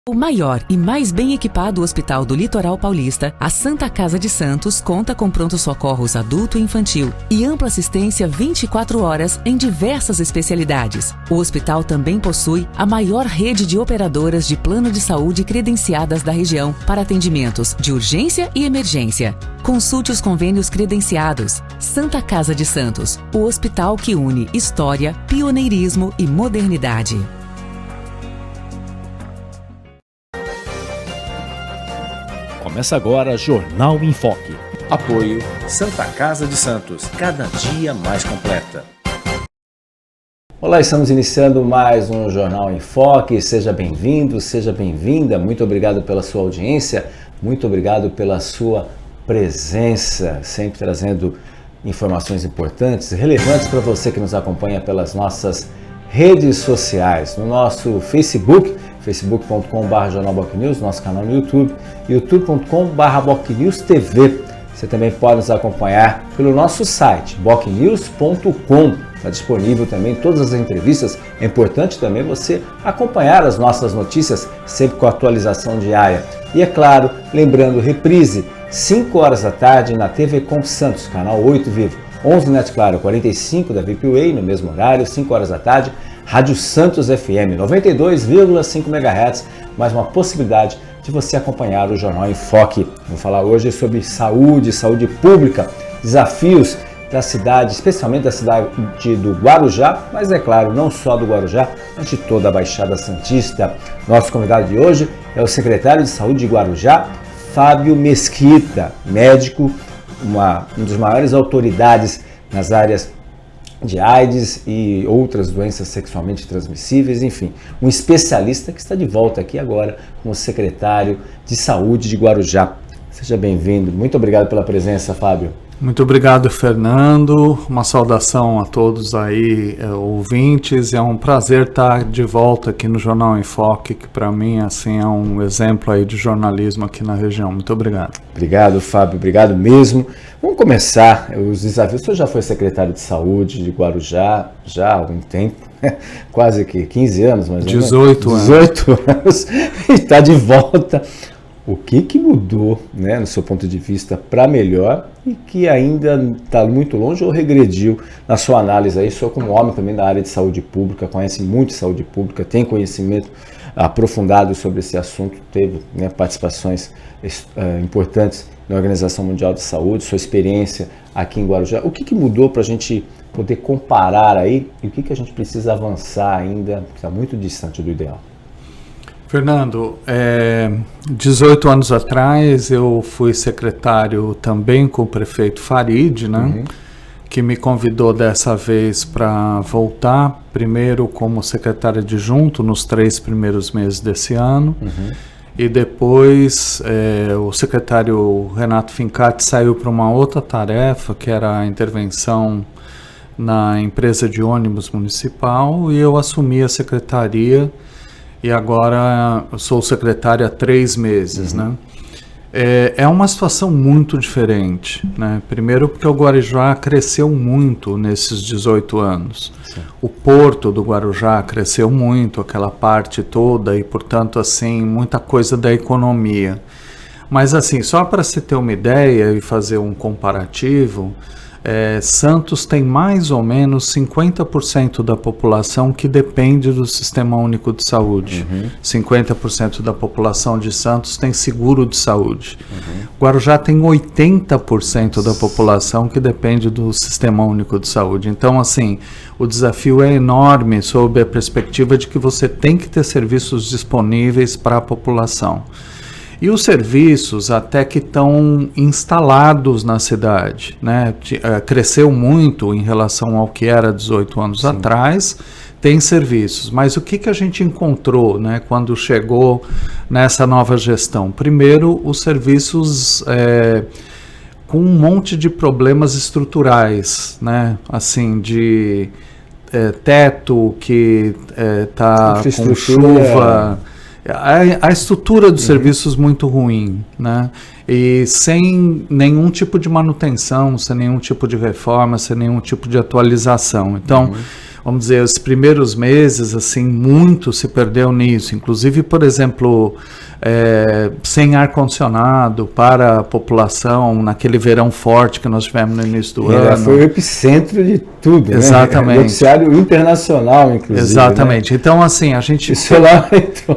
O maior e mais bem equipado hospital do Litoral Paulista, a Santa Casa de Santos conta com pronto-socorros adulto e infantil e ampla assistência 24 horas em diversas especialidades. O hospital também possui a maior rede de operadoras de plano de saúde credenciadas da região para atendimentos de urgência e emergência. Consulte os convênios credenciados. Santa Casa de Santos, o hospital que une história, pioneirismo e modernidade. Começa agora Jornal em Foque. Apoio Santa Casa de Santos, cada dia mais completa. Olá, estamos iniciando mais um Jornal em Foque. Seja bem-vindo, seja bem-vinda. Muito obrigado pela sua audiência, muito obrigado pela sua presença, sempre trazendo informações importantes, relevantes para você que nos acompanha pelas nossas redes sociais, no nosso Facebook, facebook.com/jornalbocnews, nosso canal no YouTube, youtube.com/bocnewstv. Você também pode nos acompanhar pelo nosso site, bocnews.com. Está disponível também todas as entrevistas. É importante também você acompanhar as nossas notícias, sempre com atualização diária. E é claro, lembrando, reprise, 5 horas da tarde na TV Com Santos, canal 8 Vivo. 11 Net Claro, 45 da VPWay, no mesmo horário, 5 horas da tarde, Rádio Santos FM, 92,5 MHz, mais uma possibilidade de você acompanhar o Jornal em Foque. Vamos falar hoje sobre saúde pública, desafios da cidade, especialmente da cidade do Guarujá, mas é claro, não só do Guarujá, mas de toda a Baixada Santista. Nosso convidado de hoje é o secretário de Saúde de Guarujá, Fábio Mesquita, médico, uma das maiores autoridades nas áreas de AIDS e outras doenças sexualmente transmissíveis, enfim, um especialista que está de volta aqui agora como secretário de Saúde de Guarujá. Seja bem-vindo, muito obrigado pela presença, Fábio. Muito obrigado, Fernando, uma saudação a todos aí, ouvintes, é um prazer estar de volta aqui no Jornal em Foque, que para mim assim, é um exemplo aí de jornalismo aqui na região. Muito obrigado. Obrigado, Fábio, obrigado mesmo. Vamos começar os desafios. Você já foi secretário de Saúde de Guarujá já há algum tempo, quase que 15 anos, mas 18 anos e está de volta. O que mudou, né, no seu ponto de vista, para melhor e que ainda está muito longe ou regrediu na sua análise aí? O senhor, como homem também da área de saúde pública, conhece muito de saúde pública, tem conhecimento aprofundado sobre esse assunto, teve, né, participações importantes na Organização Mundial de Saúde, sua experiência aqui em Guarujá. O que mudou para a gente poder comparar aí e o que a gente precisa avançar ainda, que está muito distante do ideal? Fernando, 18 anos atrás eu fui secretário também com o prefeito Farid, né, que me convidou dessa vez para voltar, primeiro como secretário adjunto nos 3 primeiros meses desse ano, e depois o secretário Renato Fincati saiu para uma outra tarefa, que era a intervenção na empresa de ônibus municipal, e eu assumi a secretaria. E agora eu sou secretário há 3 meses, né? É uma situação muito diferente, né? Primeiro porque o Guarujá cresceu muito nesses 18 anos. Sim. O porto do Guarujá cresceu muito, aquela parte toda, e portanto, assim, muita coisa da economia. Mas assim, só para se ter uma ideia e fazer um comparativo, Santos tem mais ou menos 50% da população que depende do Sistema Único de Saúde. 50% da população de Santos tem seguro de saúde. Guarujá tem 80% da população que depende do Sistema Único de Saúde. Então, assim, o desafio é enorme sob a perspectiva de que você tem que ter serviços disponíveis para a população. E os serviços até que estão instalados na cidade, né? Cresceu muito em relação ao que era 18 anos atrás, tem serviços. Mas o que a gente encontrou, né, quando chegou nessa nova gestão? Primeiro, os serviços com um monte de problemas estruturais, né? Assim, de teto que está com chuva... A estrutura dos serviços muito ruim, né? E sem nenhum tipo de manutenção, sem nenhum tipo de reforma, sem nenhum tipo de atualização. Então, vamos dizer, os primeiros meses, assim, muito se perdeu nisso. Inclusive, por exemplo, sem ar-condicionado para a população, naquele verão forte que nós tivemos no início do ano. Foi o epicentro de tudo, exatamente. Né? Noticiário internacional, inclusive. Exatamente. Né? Então, assim, a gente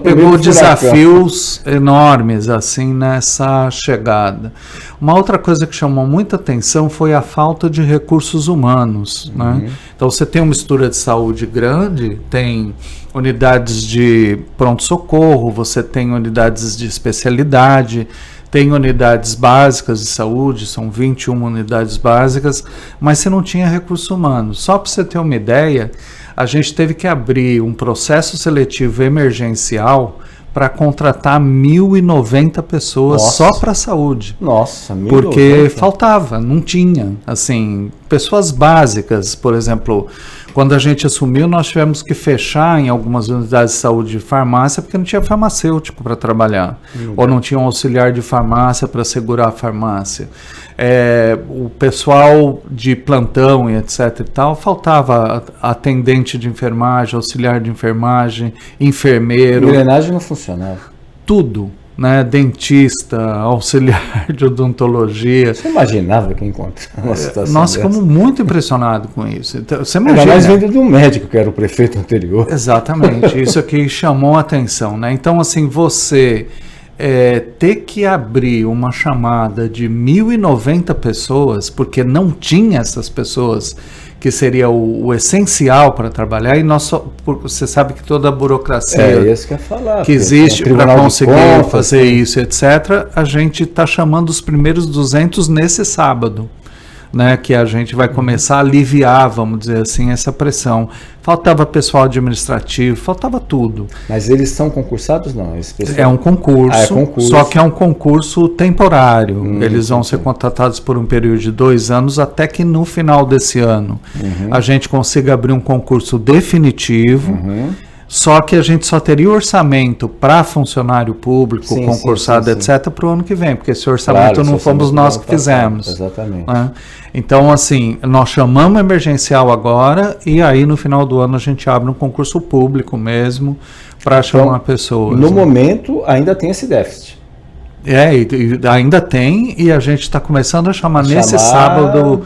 pegou desafios enormes, assim, nessa chegada. Uma outra coisa que chamou muita atenção foi a falta de recursos humanos, né? Então, você tem uma mistura de saúde grande, tem unidades de pronto-socorro, você tem unidades de especialidade, tem unidades básicas de saúde, são 21 unidades básicas, mas você não tinha recursos humanos. Só para você ter uma ideia, a gente teve que abrir um processo seletivo emergencial para contratar 1.090 pessoas. Nossa. Só para a saúde. Nossa, 1.090. Porque faltava, não tinha, assim, pessoas básicas, por exemplo, quando a gente assumiu, nós tivemos que fechar em algumas unidades de saúde de farmácia, porque não tinha farmacêutico para trabalhar, ou não tinha um auxiliar de farmácia para segurar a farmácia. O pessoal de plantão e etc e tal, faltava atendente de enfermagem, auxiliar de enfermagem, enfermeiro. A engrenagem não funcionava. Tudo. Né, dentista, auxiliar de odontologia. Você imaginava que encontrava uma situação Nós ficamos muito impressionados com isso. Então, você imagina, ainda mais vindo de um médico que era o prefeito anterior. Exatamente, isso aqui chamou a atenção, né? Então, assim, você ter que abrir uma chamada de 1.090 pessoas, porque não tinha essas pessoas que seria o essencial para trabalhar, e você sabe que toda a burocracia isso que eu ia falar, que existe para conseguir fazer isso, etc., a gente está chamando os primeiros 200 nesse sábado, né, que a gente vai começar a aliviar, vamos dizer assim, essa pressão. Faltava pessoal administrativo, faltava tudo. Mas eles são concursados? Não, esse pessoal... É um concurso, é concurso, só que é um concurso temporário. Eles vão ser contratados por um período de 2 anos, até que no final desse ano a gente consiga abrir um concurso definitivo. Só que a gente só teria orçamento para funcionário público, concursado, etc., para o ano que vem, porque esse orçamento não fomos nós que fizemos. Exatamente. Né? Então, assim, nós chamamos emergencial agora, e aí no final do ano a gente abre um concurso público mesmo para chamar pessoas. No momento ainda tem esse déficit. E ainda tem, e a gente está começando a chamar nesse sábado,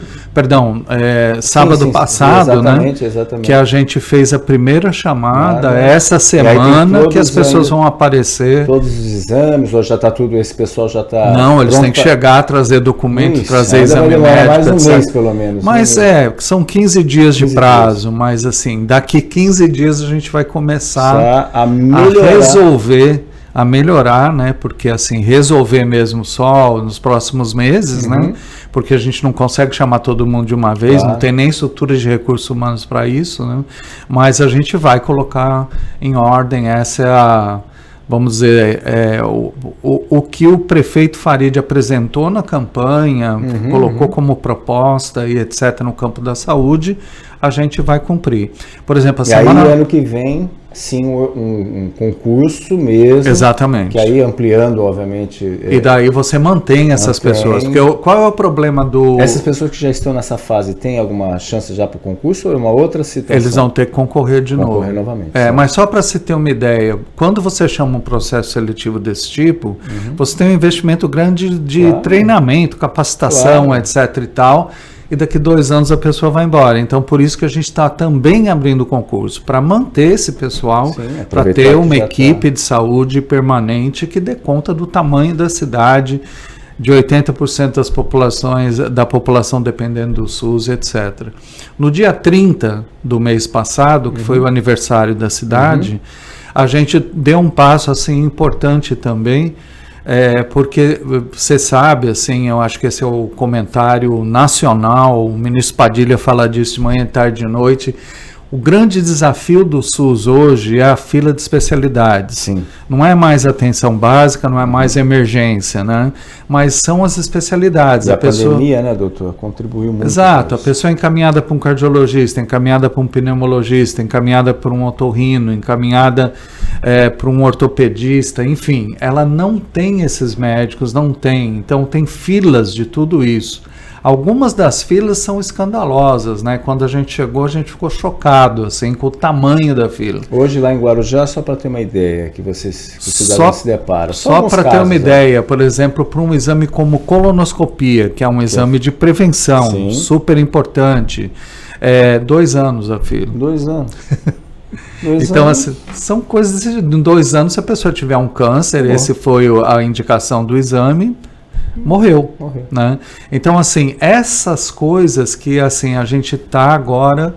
sábado passado, exatamente, né? Exatamente. Que a gente fez a primeira chamada essa semana, que as pessoas vão aparecer. Todos os exames, ou já está tudo, esse pessoal já está... Não, eles têm que chegar, trazer documento, trazer exame médico, mais um mês, pelo menos. Mas são 15 dias de prazo, mas assim, daqui 15 dias a gente vai começar a resolver, a melhorar, né? Porque assim, resolver mesmo só nos próximos meses, né? Porque a gente não consegue chamar todo mundo de uma vez, não tem nem estrutura de recursos humanos para isso, né? Mas a gente vai colocar em ordem, essa é vamos dizer, o que o prefeito Farid apresentou na campanha, colocou como proposta e etc. no campo da saúde, a gente vai cumprir. Por exemplo, aí ano que vem, sim, um concurso mesmo. Exatamente. Que aí ampliando, obviamente... E daí você mantém essas pessoas. Porque qual é o problema do... Essas pessoas que já estão nessa fase, têm alguma chance já para o concurso ou é uma outra situação? Eles vão ter que concorrer de novo. Concorrer novamente. Mas só para se ter uma ideia, quando você chama um processo seletivo desse tipo, você tem um investimento grande de treinamento, capacitação, etc. e tal... E daqui 2 anos a pessoa vai embora. Então, por isso que a gente está também abrindo o concurso, para manter esse pessoal, para ter uma equipe de saúde permanente que dê conta do tamanho da cidade, de 80% da população dependendo do SUS, etc. No dia 30 do mês passado, que foi o aniversário da cidade, a gente deu um passo assim importante também, porque você sabe, assim, eu acho que esse é o comentário nacional, o ministro Padilha fala disso de manhã, tarde e noite. O grande desafio do SUS hoje é a fila de especialidades. Sim. Não é mais atenção básica, não é mais emergência, né? Mas são as especialidades. E a pandemia, né, doutor, contribuiu muito. Exato, a pessoa é encaminhada para um cardiologista, encaminhada para um pneumologista, encaminhada para um otorrino, encaminhada para um ortopedista, enfim, ela não tem esses médicos, não tem. Então tem filas de tudo isso. Algumas das filas são escandalosas, né? Quando a gente chegou, a gente ficou chocado, assim, com o tamanho da fila. Hoje lá em Guarujá, só para ter uma ideia, que o cidadão se depara. Só para ter uma ideia, por exemplo, para um exame como colonoscopia, que é um exame de prevenção, sim, super importante, 2 anos a fila. 2 anos. Então, assim, são coisas de 2 anos, se a pessoa tiver um câncer, esse foi a indicação do exame, morreu. Né? Então, assim, essas coisas que assim, a gente está agora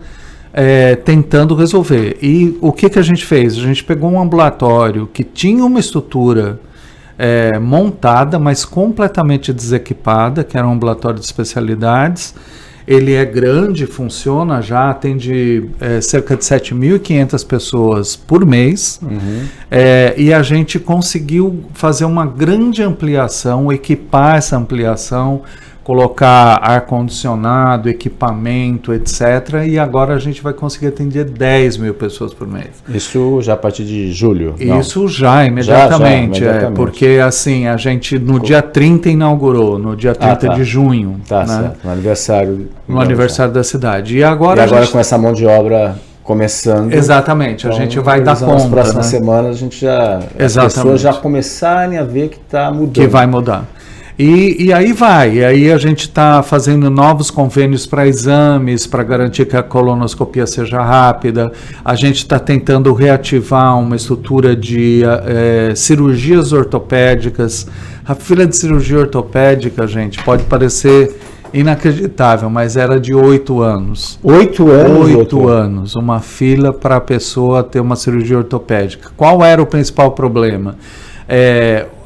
tentando resolver. E o que a gente fez? A gente pegou um ambulatório que tinha uma estrutura montada, mas completamente desequipada, que era um ambulatório de especialidades. Ele é grande, funciona já, atende cerca de 7.500 pessoas por mês, e a gente conseguiu fazer uma grande ampliação, equipar essa ampliação, colocar ar-condicionado, equipamento, etc. E agora a gente vai conseguir atender 10.000 pessoas por mês. Isso já a partir de julho? Isso já, imediatamente. Imediatamente. Porque assim, a gente no dia 30 inaugurou, no dia 30 de junho. Tá, né? Certo, no aniversário. No aniversário da cidade. E agora com essa mão de obra começando. Exatamente, então, a gente vai dar conta. Nas próximas semanas a gente já... As pessoas já começarem a ver que está mudando. Que vai mudar. E aí aí a gente está fazendo novos convênios para exames, para garantir que a colonoscopia seja rápida, a gente está tentando reativar uma estrutura de cirurgias ortopédicas. A fila de cirurgia ortopédica, gente, pode parecer inacreditável, mas era de 8 anos. 8 anos? 8 anos, uma fila para a pessoa ter uma cirurgia ortopédica. Qual era o principal problema?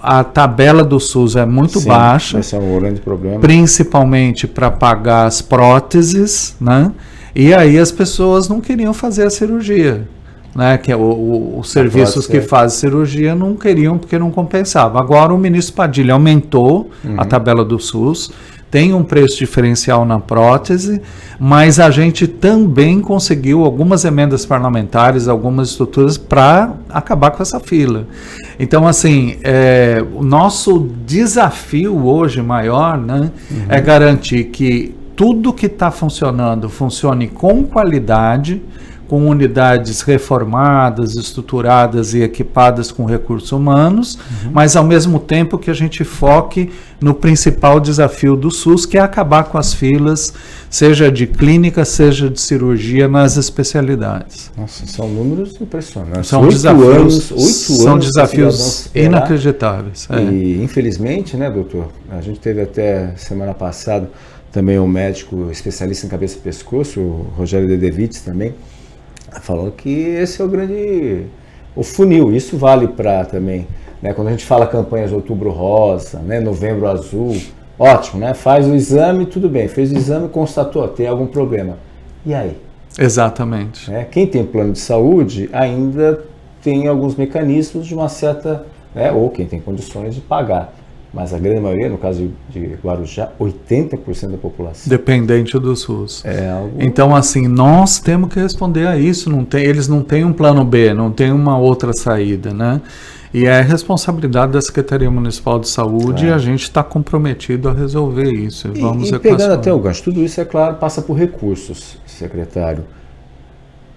A tabela do SUS é muito baixa, esse é um grande problema, principalmente para pagar as próteses, né? E aí as pessoas não queriam fazer a cirurgia, né? Que os serviços que fazem cirurgia não queriam porque não compensava. Agora o ministro Padilha aumentou a tabela do SUS, tem um preço diferencial na prótese, mas a gente também conseguiu algumas emendas parlamentares, algumas estruturas para acabar com essa fila. Então, assim, o nosso desafio hoje maior, né, é garantir que tudo que está funcionando funcione com qualidade, com unidades reformadas, estruturadas e equipadas com recursos humanos, mas ao mesmo tempo que a gente foque no principal desafio do SUS, que é acabar com as filas, seja de clínica, seja de cirurgia, nas especialidades. Nossa, são números impressionantes. São desafios, 8 anos são desafios inacreditáveis. E infelizmente, né, doutor, a gente teve até semana passada também um médico especialista em cabeça e pescoço, o Rogério Dedevitz também, falou que esse é o funil. Isso vale para também, né, quando a gente fala campanhas de Outubro Rosa, né, Novembro Azul, ótimo, né, faz o exame, tudo bem, fez o exame, constatou, tem algum problema. E aí? Exatamente. Quem tem plano de saúde ainda tem alguns mecanismos de uma certa, ou quem tem condições de pagar. Mas a grande maioria, no caso de Guarujá, 80% da população. Dependente do SUS. Algo... Então, assim, nós temos que responder a isso. Eles não têm um plano B, não tem uma outra saída, né? E é responsabilidade da Secretaria Municipal de Saúde e a gente está comprometido a resolver isso. E pegando até o gancho, tudo isso, é claro, passa por recursos, secretário.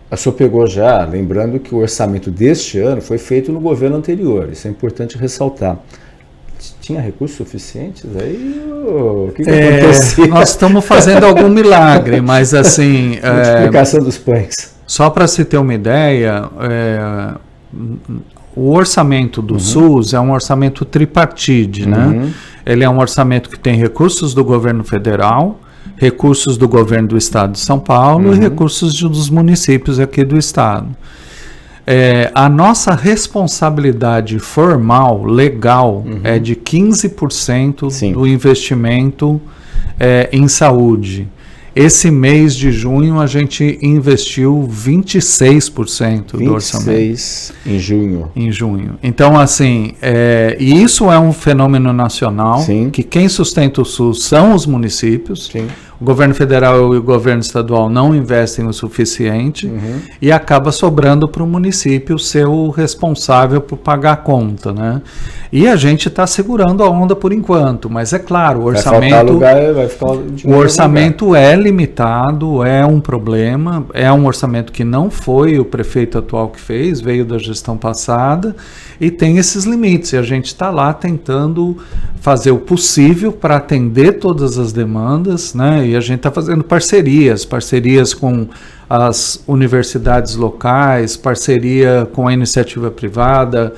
A senhora pegou já, lembrando que o orçamento deste ano foi feito no governo anterior. Isso é importante ressaltar. Tinha recursos suficientes aí? O que aconteceu? Nós estamos fazendo algum milagre, mas assim... Multiplicação dos pães. Só para se ter uma ideia, o orçamento do SUS é um orçamento tripartite, né? Ele é um orçamento que tem recursos do governo federal, recursos do governo do estado de São Paulo e recursos dos municípios aqui do estado. A nossa responsabilidade formal, legal, é de 15% do investimento em saúde. Esse mês de junho a gente investiu 26% do orçamento. 26% em junho. Em junho. Então, assim, e isso é um fenômeno nacional, que quem sustenta o SUS são os municípios. o governo federal e o governo estadual não investem o suficiente e acaba sobrando para o município ser o responsável por pagar a conta, né? E a gente está segurando a onda por enquanto, mas é claro, o orçamento é limitado, é um problema, é um orçamento que não foi o prefeito atual que fez, veio da gestão passada e tem esses limites, e a gente está lá tentando fazer o possível para atender todas as demandas, né? E a gente está fazendo parcerias com as universidades locais, parceria com a iniciativa privada,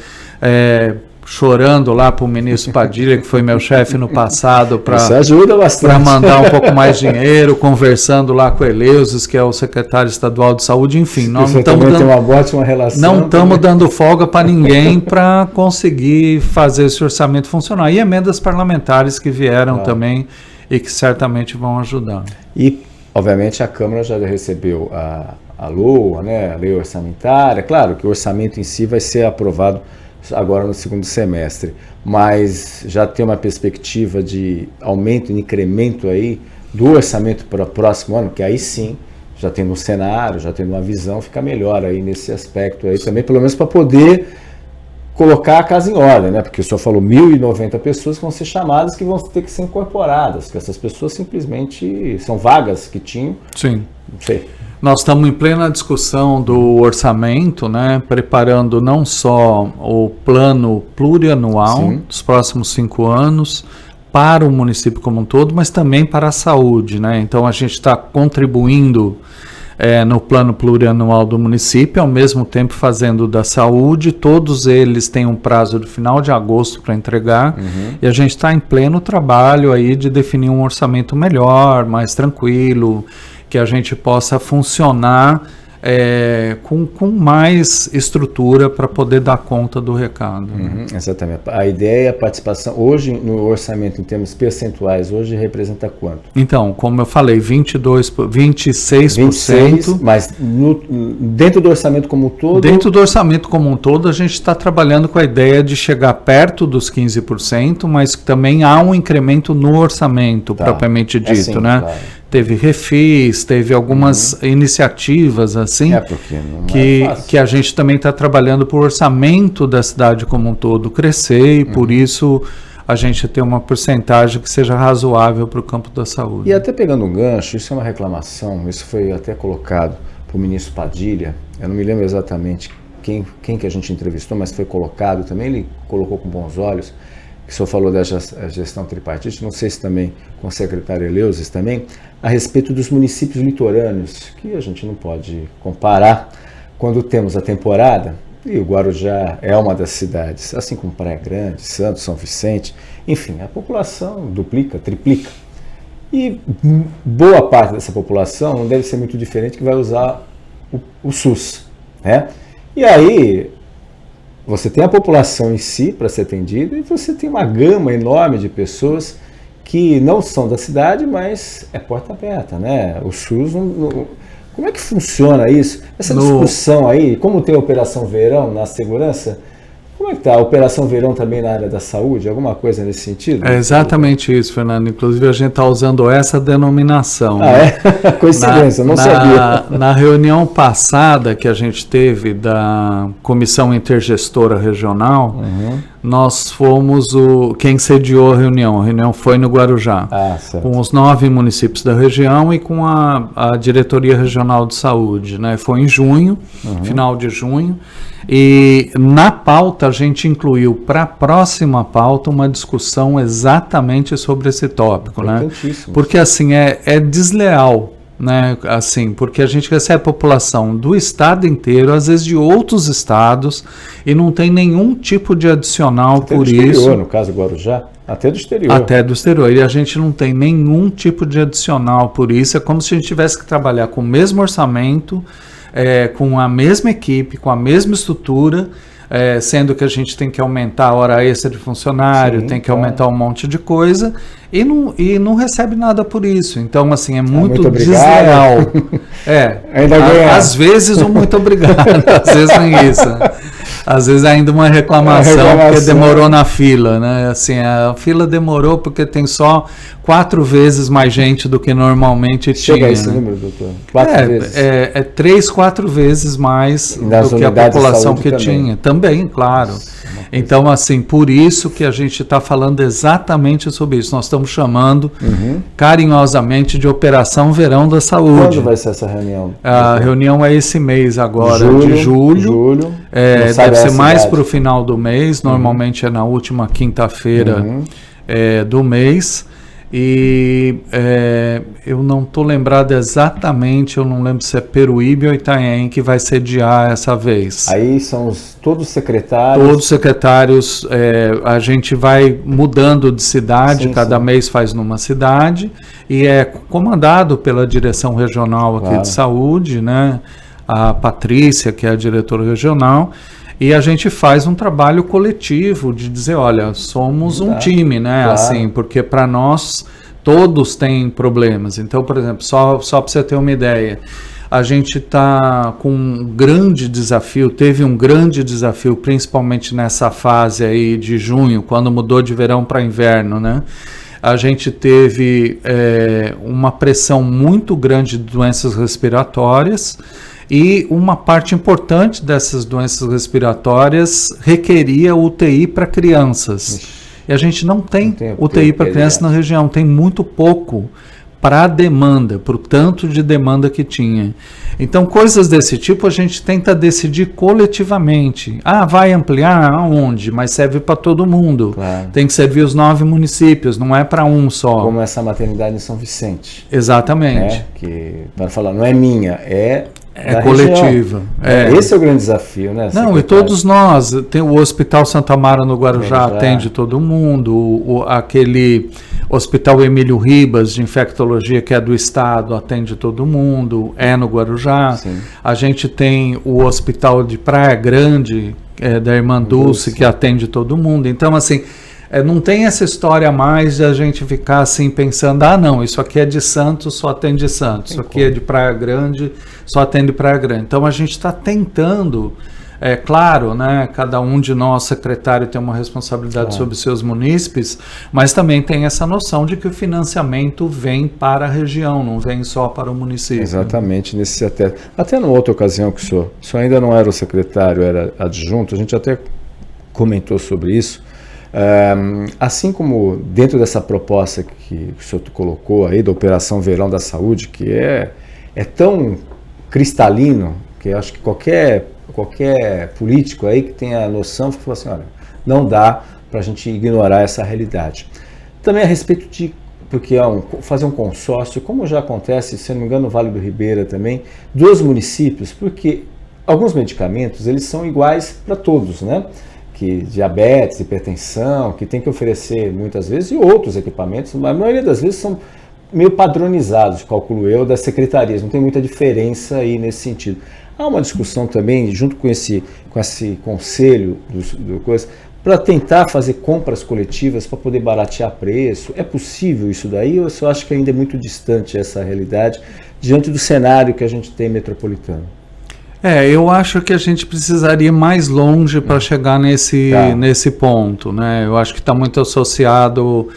chorando lá para o ministro Padilha, que foi meu chefe no passado, para mandar um pouco mais dinheiro, conversando lá com o Eleusis, que é o secretário estadual de saúde, enfim, nós não estamos dando folga para ninguém para conseguir fazer esse orçamento funcionar. E emendas parlamentares que vieram também e que certamente vão ajudar. E, obviamente, a Câmara já recebeu a LOA, né, a lei orçamentária. Claro que o orçamento em si vai ser aprovado agora no segundo semestre, mas já tem uma perspectiva de aumento, incremento aí do orçamento para o próximo ano, que aí sim, já tendo um cenário, já tendo uma visão, fica melhor aí nesse aspecto aí também, pelo menos para poder colocar a casa em ordem, né? Porque o senhor falou 1.090 pessoas que vão ser chamadas, que vão ter que ser incorporadas, porque essas pessoas simplesmente são vagas que tinham. Sim. Não sei. Nós estamos em plena discussão do orçamento, né, preparando não só o plano plurianual dos próximos 5 anos para o município como um todo, mas também para a saúde, né? Então a gente está contribuindo no plano plurianual do município, ao mesmo tempo fazendo da saúde. Todos eles têm um prazo do final de agosto para entregar, e a gente está em pleno trabalho aí de definir um orçamento melhor, mais tranquilo, que a gente possa funcionar com mais estrutura para poder dar conta do recado. Exatamente. A ideia é a participação, hoje no orçamento em termos percentuais, hoje representa quanto? Então, como eu falei, 26%. Mas dentro do orçamento como um todo? Dentro do orçamento como um todo, a gente está trabalhando com a ideia de chegar perto dos 15%, mas também há um incremento no orçamento, propriamente dito, assim, né? Claro. Teve refis, teve algumas iniciativas assim, que a gente também está trabalhando para o orçamento da cidade como um todo crescer, e por isso a gente tem uma porcentagem que seja razoável para o campo da saúde. E até pegando um gancho, isso é uma reclamação, isso foi até colocado para o ministro Padilha, eu não me lembro exatamente quem que a gente entrevistou, mas foi colocado também, ele colocou com bons olhos, que o senhor falou da gestão tripartite, não sei se também com o secretário Eleusis também, a respeito dos municípios litorâneos, que a gente não pode comparar quando temos a temporada, e o Guarujá é uma das cidades, assim como Praia Grande, Santos, São Vicente, enfim, a população duplica, triplica. E boa parte dessa população não deve ser muito diferente, que vai usar o SUS, né? E aí você tem a população em si para ser atendida, e você tem uma gama enorme de pessoas que não são da cidade, mas é porta aberta, né? O SUS, como é que funciona isso? Essa discussão aí, como tem a Operação Verão na segurança, como é que está a Operação Verão também na área da saúde? Alguma coisa nesse sentido? É exatamente isso, Fernando. Inclusive a gente está usando essa denominação. Ah, é? Coincidência, não sabia. Na reunião passada que a gente teve da Comissão Intergestora Regional, nós fomos quem sediou a reunião foi no Guarujá, com os 9 municípios da região e com a Diretoria Regional de Saúde, né? Foi em junho, final de junho, e na pauta a gente incluiu para a próxima pauta uma discussão exatamente sobre esse tópico, né? Porque assim é desleal, né? Assim, porque a gente recebe população do estado inteiro, às vezes de outros estados, e não tem nenhum tipo de adicional até por do isso. Exterior, no caso Guarujá, até do exterior. Até do exterior. E a gente não tem nenhum tipo de adicional por isso. É como se a gente tivesse que trabalhar com o mesmo orçamento, com a mesma equipe, com a mesma estrutura, sendo que a gente tem que aumentar a hora extra de funcionário, tem que aumentar um monte de coisa, e não recebe nada por isso. Então, assim, é muito desleal. Ainda ganha. Às vezes um muito obrigado, às vezes nem isso. Às vezes ainda uma reclamação porque demorou na fila, né? Assim, a fila demorou porque tem só 4 vezes mais gente do que normalmente tinha. Chega a esse número, doutor? 4 vezes? 3, 4 vezes mais do que a população que tinha. Também, claro. Então, assim, por isso que a gente está falando exatamente sobre isso. Nós estamos chamando carinhosamente de Operação Verão da Saúde. Quando vai ser essa reunião? A reunião é esse mês agora, de julho. Deve ser mais para o final do mês, normalmente é na última quinta-feira do mês. E eu não estou lembrado exatamente, eu não lembro se é Peruíbe ou Itanhaém que vai sediar essa vez. Aí são todos os secretários? Todos os secretários, a gente vai mudando de cidade, cada mês faz numa cidade, e é comandado pela direção regional aqui de saúde, né? A Patrícia, que é a diretora regional, e a gente faz um trabalho coletivo de dizer, olha, somos um time, né? Assim, porque para nós todos têm problemas. Então, por exemplo, só para você ter uma ideia, a gente está com um grande desafio, teve um grande desafio, principalmente nessa fase aí de junho, quando mudou de verão para inverno, né? A gente teve uma pressão muito grande de doenças respiratórias, e uma parte importante dessas doenças respiratórias requeria UTI para crianças. E a gente não tem UTI para crianças na região, tem muito pouco para a demanda, para o tanto de demanda que tinha. Então, coisas desse tipo a gente tenta decidir coletivamente. Vai ampliar aonde? Mas serve para todo mundo. Claro. Tem que servir os 9 municípios, não é para um só. Como essa maternidade em São Vicente. Exatamente. Que, para falar, não é minha, é coletiva. Esse é o grande desafio, né? Não, e todos nós, tem o Hospital Santa Mara no Guarujá, atende todo mundo, aquele Hospital Emílio Ribas de infectologia, que é do estado, atende todo mundo, no Guarujá. Sim. A gente tem o Hospital de Praia Grande, da Irmã Dulce, que atende todo mundo. Então, assim, não tem essa história mais de a gente ficar assim pensando, não, isso aqui é de Santos, só atende Santos, isso aqui é de Praia Grande, só atende Praia Grande. Então a gente está tentando, claro, né, cada um de nós, secretário, tem uma responsabilidade sobre seus munícipes, mas também tem essa noção de que o financiamento vem para a região, não vem só para o município. Exatamente, até numa outra ocasião que o senhor ainda não era o secretário, era adjunto, a gente até comentou sobre isso. Assim como dentro dessa proposta que o senhor colocou aí da Operação Verão da Saúde, que é tão cristalino, que eu acho que qualquer político aí que tenha noção, fala assim, olha, não dá para a gente ignorar essa realidade. Também a respeito de, porque fazer um consórcio, como já acontece, se não me engano, no Vale do Ribeira também, dos municípios, porque alguns medicamentos, eles são iguais para todos, né? Que diabetes, hipertensão, que tem que oferecer muitas vezes, e outros equipamentos, mas a maioria das vezes são meio padronizados, calculo eu, das secretarias, não tem muita diferença aí nesse sentido. Há uma discussão também, junto com esse conselho do coisa, para tentar fazer compras coletivas para poder baratear preço. É possível isso daí, ou você acha que ainda é muito distante essa realidade, diante do cenário que a gente tem metropolitano? Eu acho que a gente precisaria ir mais longe para chegar nesse ponto, né? Eu acho que está muito associado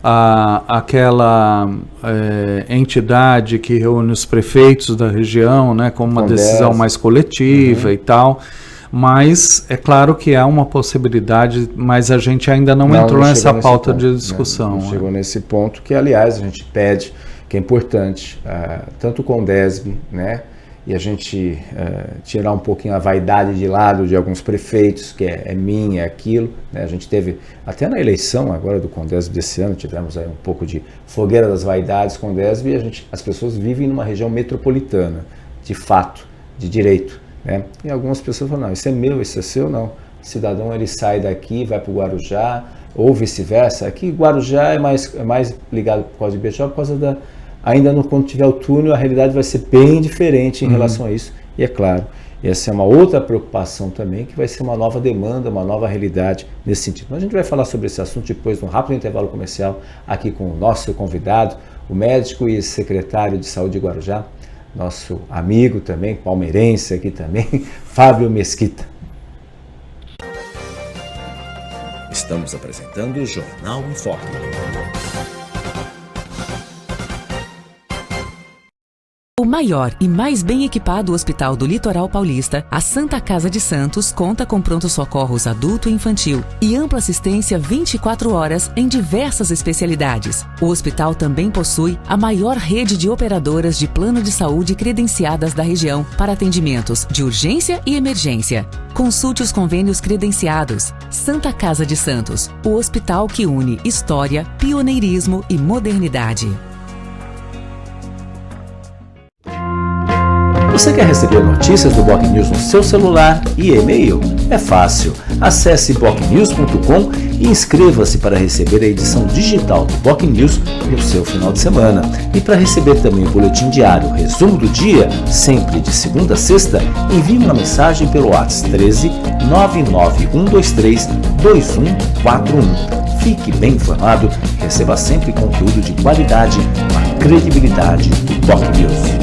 àquela entidade que reúne os prefeitos da região, né? Com uma decisão mais coletiva e tal. Mas é claro que há uma possibilidade, mas a gente ainda não entrou nessa pauta de discussão. Não chegou nesse ponto que, aliás, a gente pede, que é importante, tanto o Condesb, né? E a gente tirar um pouquinho a vaidade de lado de alguns prefeitos, que é minha, é aquilo, né? A gente teve, até na eleição agora do Condesb desse ano, tivemos aí um pouco de fogueira das vaidades Condesb, e as pessoas vivem numa região metropolitana, de fato, de direito, né? E algumas pessoas falam, não, isso é meu, isso é seu, não. O cidadão, ele sai daqui, vai para o Guarujá, ou vice-versa. Aqui Guarujá é mais ligado por causa de Betioga, por causa ainda quando tiver o túnel, a realidade vai ser bem diferente em relação a isso. E é claro, essa é uma outra preocupação também, que vai ser uma nova demanda, uma nova realidade nesse sentido. Mas a gente vai falar sobre esse assunto depois de um rápido intervalo comercial, aqui com o nosso convidado, o médico e secretário de Saúde de Guarujá, nosso amigo também, palmeirense aqui também, Fábio Mesquita. Estamos apresentando o Jornal em Foque. O maior e mais bem equipado hospital do Litoral Paulista, a Santa Casa de Santos conta com pronto-socorros adulto e infantil e ampla assistência 24 horas em diversas especialidades. O hospital também possui a maior rede de operadoras de plano de saúde credenciadas da região para atendimentos de urgência e emergência. Consulte os convênios credenciados. Santa Casa de Santos, o hospital que une história, pioneirismo e modernidade. Você quer receber notícias do Boc News no seu celular e e-mail? É fácil. Acesse bocnews.com e inscreva-se para receber a edição digital do Boc News no seu final de semana. E para receber também o boletim diário, resumo do dia, sempre de segunda a sexta, envie uma mensagem pelo WhatsApp 13 99123 2141. Fique bem informado e receba sempre conteúdo de qualidade com a credibilidade do Boc News.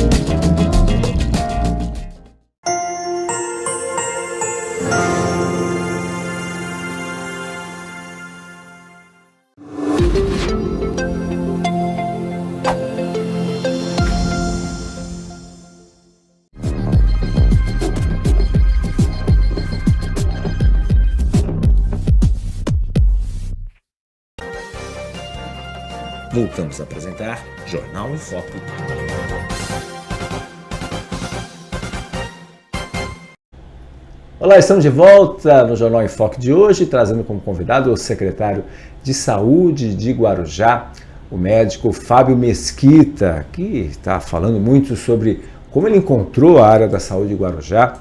Voltamos a apresentar Jornal em Foco. Olá, estamos de volta no Jornal em Foco de hoje, trazendo como convidado o secretário de Saúde de Guarujá, o médico Fábio Mesquita, que está falando muito sobre como ele encontrou a área da saúde de Guarujá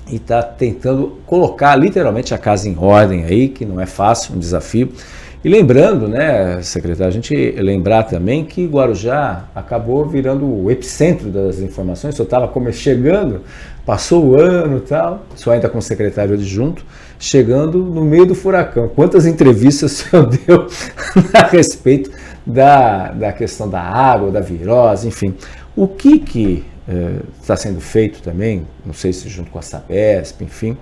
e está tentando colocar literalmente a casa em ordem aí, que não é fácil, um desafio. E lembrando, né, secretário, a gente lembrar também que Guarujá acabou virando o epicentro das informações, só estava chegando, passou o ano e tal, só ainda com o secretário adjunto, chegando no meio do furacão. Quantas entrevistas o senhor deu a respeito da questão da água, da virose, enfim. O que está sendo feito também, não sei se junto com a Sabesp, enfim,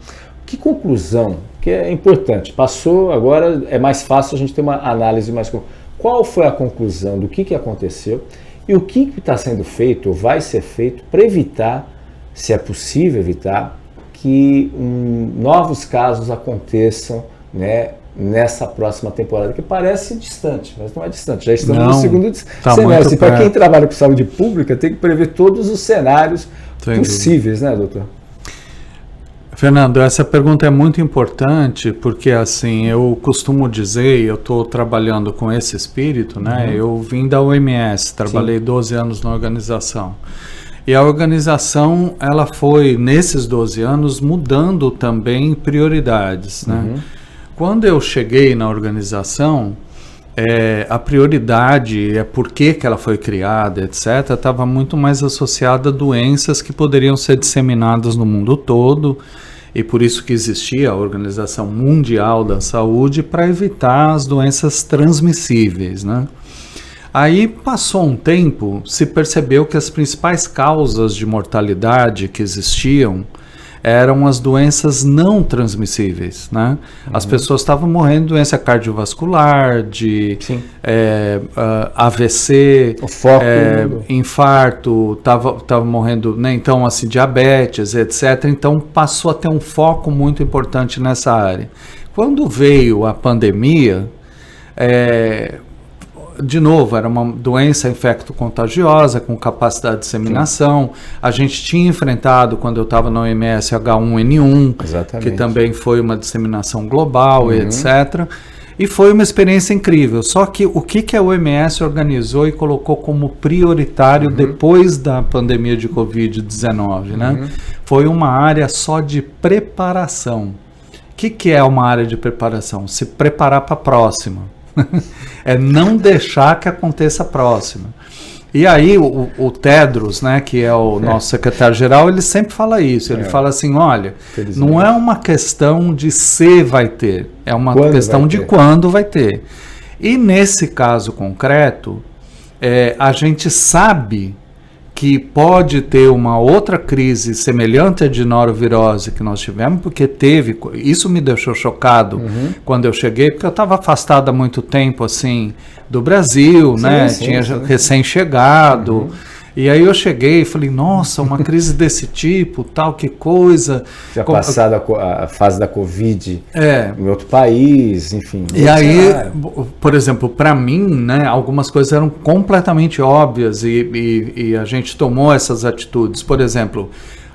que conclusão, que é importante, passou, agora é mais fácil a gente ter uma análise mais... Qual foi a conclusão do que aconteceu e o que está sendo feito ou vai ser feito para evitar, se é possível evitar, que novos casos aconteçam, né, nessa próxima temporada, que parece distante, mas não é distante, já estamos no segundo semestre. Para quem trabalha com saúde pública, tem que prever todos os cenários possíveis, né, doutor? Fernando, essa pergunta é muito importante porque, assim, eu costumo dizer, eu estou trabalhando com esse espírito, né? Eu vim da OMS, trabalhei 12 anos na organização. E a organização, ela foi, nesses 12 anos, mudando também prioridades, né? Quando eu cheguei na organização, a prioridade, por que ela foi criada, etc., estava muito mais associada a doenças que poderiam ser disseminadas no mundo todo, e por isso que existia a Organização Mundial da Saúde para evitar as doenças transmissíveis, né? Aí passou um tempo, se percebeu que as principais causas de mortalidade que existiam eram as doenças não transmissíveis, né? As pessoas estavam morrendo de doença cardiovascular, de AVC, infarto, tava morrendo, né? Então, assim, diabetes, etc. Então, passou a ter um foco muito importante nessa área. Quando veio a pandemia, de novo, era uma doença infecto-contagiosa, com capacidade de disseminação. A gente tinha enfrentado, quando eu estava na OMS, H1N1, que também foi uma disseminação global, etc. E foi uma experiência incrível. Só que o que a OMS organizou e colocou como prioritário depois da pandemia de Covid-19, né? Foi uma área só de preparação. O que é uma área de preparação? Se preparar para a próxima. É não deixar que aconteça a próxima. E aí o Tedros, né, que é o nosso secretário-geral, ele sempre fala isso. Ele fala assim, olha, não é uma questão de se vai ter, é uma questão de quando vai ter. E nesse caso concreto, a gente sabe que pode ter uma outra crise semelhante à de norovirose que nós tivemos, porque teve, isso me deixou chocado quando eu cheguei, porque eu estava afastado há muito tempo, assim, do Brasil, né, tinha recém-chegado, E aí eu cheguei e falei, nossa, uma crise desse tipo, tal, que coisa. Já passado a fase da Covid em outro país, enfim. E aí, por exemplo, para mim, né, algumas coisas eram completamente óbvias e a gente tomou essas atitudes. Por exemplo,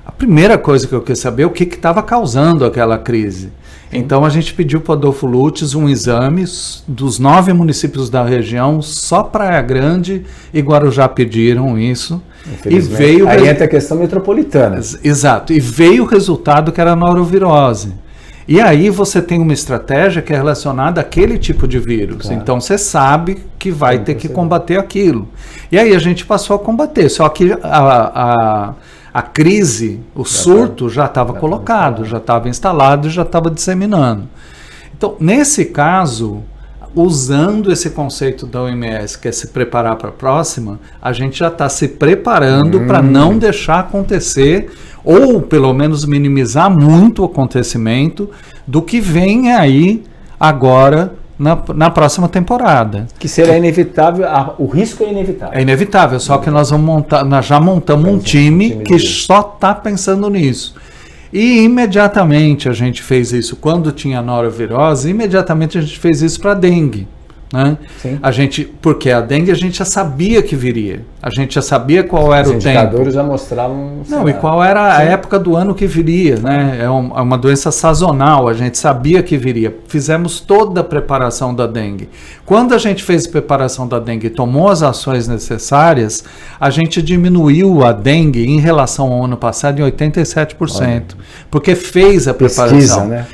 a primeira coisa que eu quis saber é o que estava causando aquela crise. Então a gente pediu para o Adolfo Lutz um exame dos 9 municípios da região, só Praia Grande e Guarujá pediram isso. E veio aí entra a questão metropolitana. Exato, e veio o resultado que era a norovirose. E aí você tem uma estratégia que é relacionada àquele tipo de vírus. Claro. Então você sabe que vai ter que combater aquilo. E aí a gente passou a combater, só que a crise, o surto já estava colocado, já estava instalado e já estava disseminando. Então, nesse caso, usando esse conceito da OMS, que é se preparar para a próxima, a gente já está se preparando para não deixar acontecer, ou pelo menos minimizar muito o acontecimento do que vem aí agora na próxima temporada. Que será inevitável, o risco é inevitável. É inevitável, só que nós já montamos um time que só está pensando nisso. E imediatamente a gente fez isso, quando tinha norovirose, imediatamente a gente fez isso para dengue. Né? Porque a dengue a gente já sabia que viria, a gente já sabia qual era o tempo. Os indicadores já mostravam. Não, e qual era a época do ano que viria, né? É uma doença sazonal, a gente sabia que viria. Fizemos toda a preparação da dengue. Quando a gente fez a preparação da dengue e tomou as ações necessárias, a gente diminuiu a dengue em relação ao ano passado em 87%. Olha. Porque fez a preparação. Né?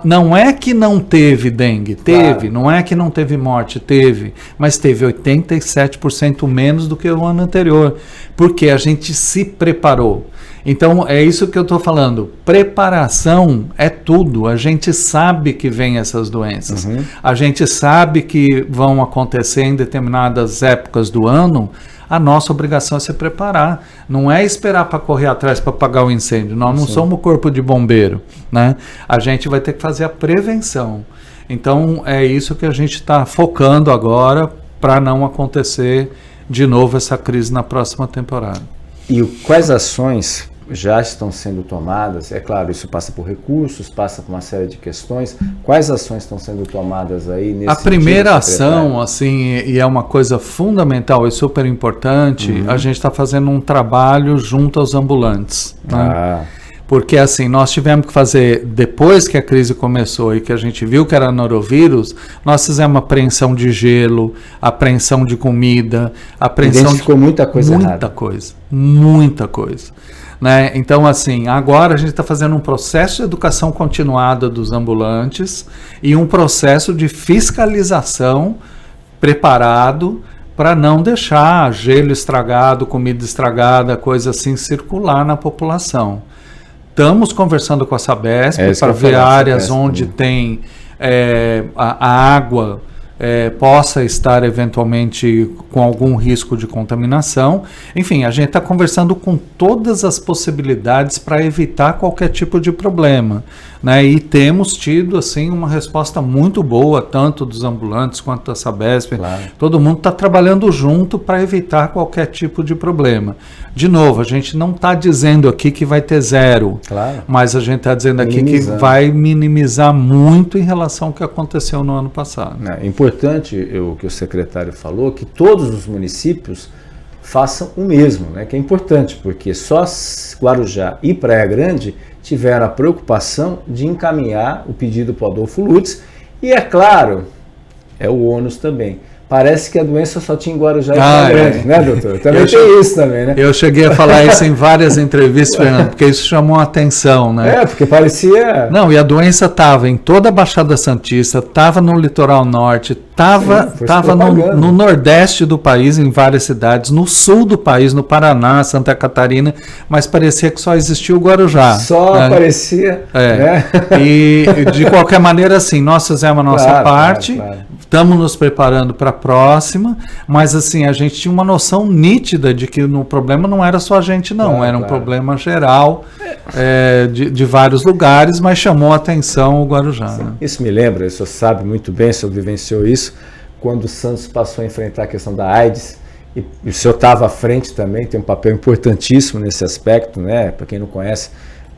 Não é que não teve dengue, teve, claro. Não é que não teve morte, teve, mas teve 87% menos do que o ano anterior, porque a gente se preparou. Então é isso que eu estou falando, preparação é tudo, a gente sabe que vem essas doenças, a gente sabe que vão acontecer em determinadas épocas do ano, a nossa obrigação é se preparar, não é esperar para correr atrás para apagar o incêndio, nós não somos corpo de bombeiro, né? A gente vai ter que fazer a prevenção. Então é isso que a gente está focando agora para não acontecer de novo essa crise na próxima temporada. E quais ações já estão sendo tomadas? É claro, isso passa por recursos, passa por uma série de questões. Quais ações estão sendo tomadas aí nesse A primeira ação, assim, e é uma coisa fundamental e super importante, a gente está fazendo um trabalho junto aos ambulantes. Né? Porque assim, nós tivemos que fazer, depois que a crise começou e que a gente viu que era norovírus, nós fizemos apreensão de gelo, apreensão de comida, apreensão Identificou muita coisa errada. Muita coisa. Né? Então, assim, agora a gente está fazendo um processo de educação continuada dos ambulantes e um processo de fiscalização preparado para não deixar gelo estragado, comida estragada, coisa assim, circular na população. Estamos conversando com a Sabesp para ver áreas onde tem a água possa estar eventualmente com algum risco de contaminação. Enfim, a gente está conversando com todas as possibilidades para evitar qualquer tipo de problema. Né? E temos tido assim, uma resposta muito boa, tanto dos ambulantes quanto da Sabesp. Claro. Todo mundo está trabalhando junto para evitar qualquer tipo de problema. De novo, a gente não está dizendo aqui que vai ter zero, claro. Mas a gente está dizendo aqui que vai minimizar muito em relação ao que aconteceu no ano passado. É importante o que o secretário falou, que todos os municípios façam o mesmo, né? Que é importante, porque só Guarujá e Praia Grande tiveram a preocupação de encaminhar o pedido para o Adolfo Lutz, e é claro, é o ônus também. Parece que a doença só tinha em Guarujá e Praia Grande, né, doutor? Também tem isso também, né? Eu cheguei a falar isso em várias entrevistas, Fernando, porque isso chamou a atenção, né? Porque parecia... Não, e a doença estava em toda a Baixada Santista, estava no litoral norte, estava no nordeste do país, em várias cidades, no sul do país, no Paraná, Santa Catarina, mas parecia que só existia o Guarujá. Só parecia, né? E de qualquer maneira, assim, nós fizemos a nossa parte, estamos nos preparando para a próxima, mas assim, a gente tinha uma noção nítida de que o problema não era só a gente, não, era um problema geral de vários lugares, mas chamou a atenção o Guarujá. Né? Isso me lembra, o senhor sabe muito bem, o senhor vivenciou isso, quando o Santos passou a enfrentar a questão da AIDS, e o senhor estava à frente também, tem um papel importantíssimo nesse aspecto, né? Para quem não conhece,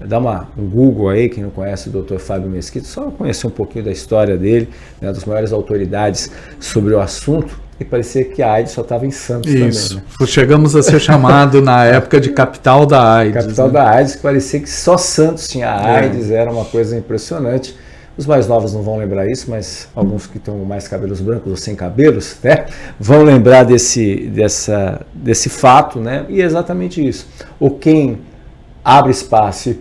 dá um Google aí, quem não conhece o Dr. Fábio Mesquita, só conhecer um pouquinho da história dele, né, das maiores autoridades sobre o assunto, e parecia que a AIDS só estava em Santos. Isso. Também, né? Chegamos a ser chamado na época de capital da AIDS. Capital, né, da AIDS, que parecia que só Santos tinha AIDS, É. Era uma coisa impressionante. Os mais novos não vão lembrar isso, mas alguns que estão mais cabelos brancos ou sem cabelos, né, vão lembrar desse fato, né, e é exatamente isso. Ou quem abre espaço e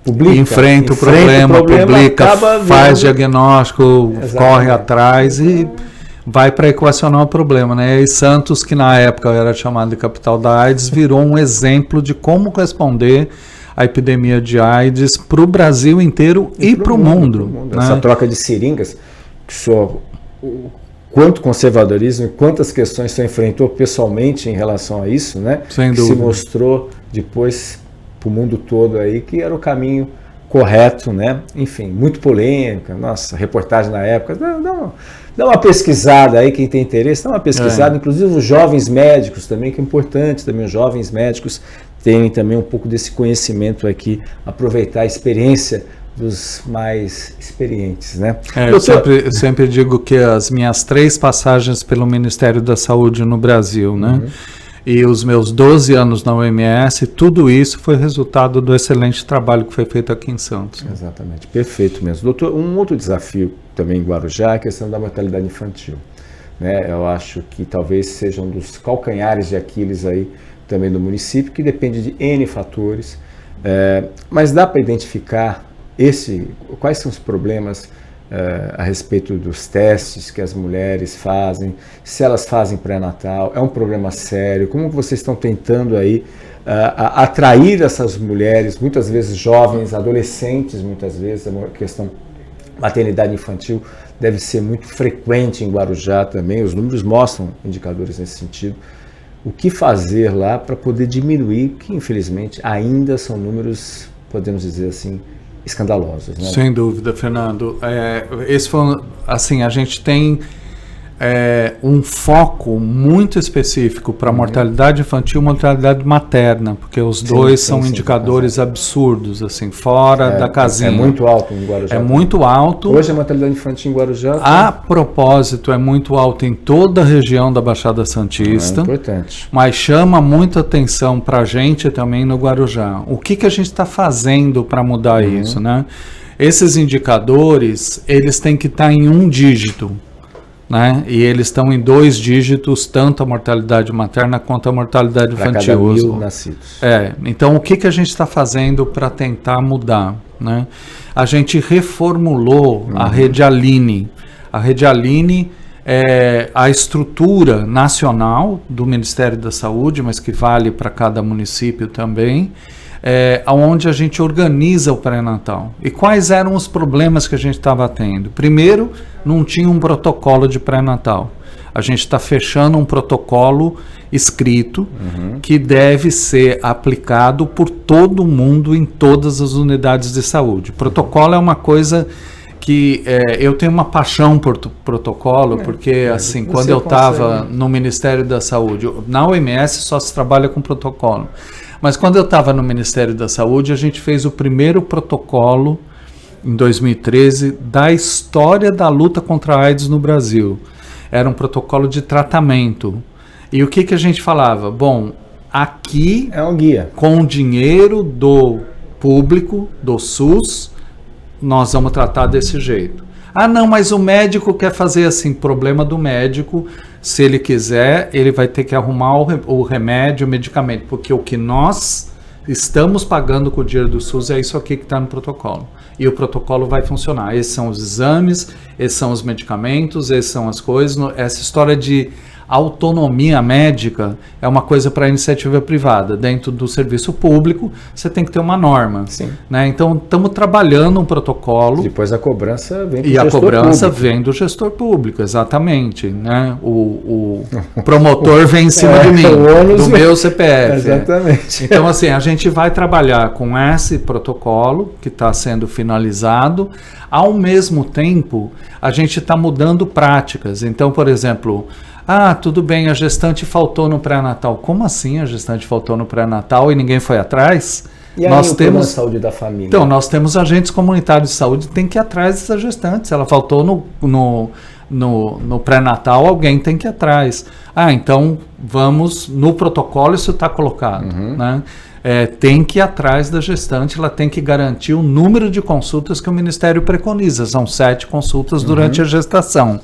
publica, enfrenta o problema, publica, faz diagnóstico, exatamente, corre atrás e vai para equacionar o problema, né? E Santos, que na época era chamado de capital da AIDS, virou um exemplo de como responder à epidemia de AIDS para o Brasil inteiro e para o mundo. Né? Essa troca de seringas, quanto conservadorismo e quantas questões você enfrentou pessoalmente em relação a isso, né? Sem que dúvida. Se mostrou depois para o mundo todo aí que era o caminho correto, né? Enfim, muito polêmica, nossa, reportagem na época, dá uma pesquisada aí, quem tem interesse, dá uma pesquisada, inclusive os jovens médicos também, que é importante também, os jovens médicos terem também um pouco desse conhecimento aqui, aproveitar a experiência dos mais experientes, né? Eu sempre digo que as minhas 3 passagens pelo Ministério da Saúde no Brasil, né? E os meus 12 anos na OMS, tudo isso foi resultado do excelente trabalho que foi feito aqui em Santos. Exatamente, perfeito mesmo. Doutor, um outro desafio também em Guarujá é a questão da mortalidade infantil, né? Eu acho que talvez seja um dos calcanhares de Aquiles aí também do município, que depende de N fatores, mas dá para identificar quais são os problemas a respeito dos testes que as mulheres fazem, se elas fazem pré-natal, é um problema sério, como vocês estão tentando aí atrair essas mulheres, muitas vezes jovens, adolescentes, muitas vezes, a questão maternidade infantil deve ser muito frequente em Guarujá também, os números mostram indicadores nesse sentido. O que fazer lá para poder diminuir, que infelizmente ainda são números, podemos dizer assim, escandalosos, né? Sem dúvida, Fernando. Esse foi, assim, a gente tem um foco muito específico para mortalidade infantil e mortalidade materna, porque os dois são indicadores absurdos, assim, fora da casinha. É muito alto em Guarujá. É muito alto. Hoje a mortalidade infantil em Guarujá... A propósito, é muito alto em toda a região da Baixada Santista. É importante. Mas chama muita atenção para a gente também no Guarujá. O que a gente está fazendo para mudar isso, né? Esses indicadores, eles têm que estar em 1 dígito. Né? E eles estão em 2 dígitos, tanto a mortalidade materna quanto a mortalidade infantil. Cada 1.000 nascidos. Então, o que a gente está fazendo para tentar mudar? Né? A gente reformulou a Rede Aline. A Rede Aline é a estrutura nacional do Ministério da Saúde, mas que vale para cada município também, onde a gente organiza o pré-natal. E quais eram os problemas que a gente estava tendo? Primeiro, não tinha um protocolo de pré-natal. A gente está fechando um protocolo escrito que deve ser aplicado por todo mundo em todas as unidades de saúde. Protocolo é uma coisa que eu tenho uma paixão por protocolo, porque assim, quando eu estava no Ministério da Saúde, na OMS só se trabalha com protocolo. Mas quando eu estava no Ministério da Saúde, a gente fez o primeiro protocolo, em 2013, da história da luta contra a AIDS no Brasil. Era um protocolo de tratamento. E o que a gente falava? Bom, aqui, é um guia. Com o dinheiro do público, do SUS, nós vamos tratar desse jeito. Ah, não, mas o médico quer fazer assim. Problema do médico. Se ele quiser, ele vai ter que arrumar o remédio, o medicamento, porque o que nós estamos pagando com o dinheiro do SUS é isso aqui que está no protocolo. E o protocolo vai funcionar. Esses são os exames, esses são os medicamentos, essas são as coisas. Essa história de autonomia médica é uma coisa para a iniciativa privada. Dentro do serviço público, você tem que ter uma norma. Sim. Né? Então, estamos trabalhando um protocolo. Depois a cobrança vem do gestor público. E a cobrança vem do gestor público, exatamente. Né? O promotor vem em cima de mim, do meu CPF. Exatamente. Então, assim, a gente vai trabalhar com esse protocolo que está sendo finalizado. Ao mesmo tempo, a gente está mudando práticas. Então, por exemplo, Ah, tudo bem, a gestante faltou no pré-natal. Como assim a gestante faltou no pré-natal e ninguém foi atrás? E aí nós o temos saúde da família? Então, nós temos agentes comunitários de saúde que tem que ir atrás dessa gestante. Se ela faltou no pré-natal, alguém tem que ir atrás. Ah, então vamos, no protocolo isso está colocado, né? Tem que ir atrás da gestante, ela tem que garantir o número de consultas que o Ministério preconiza. São 7 consultas durante a gestação.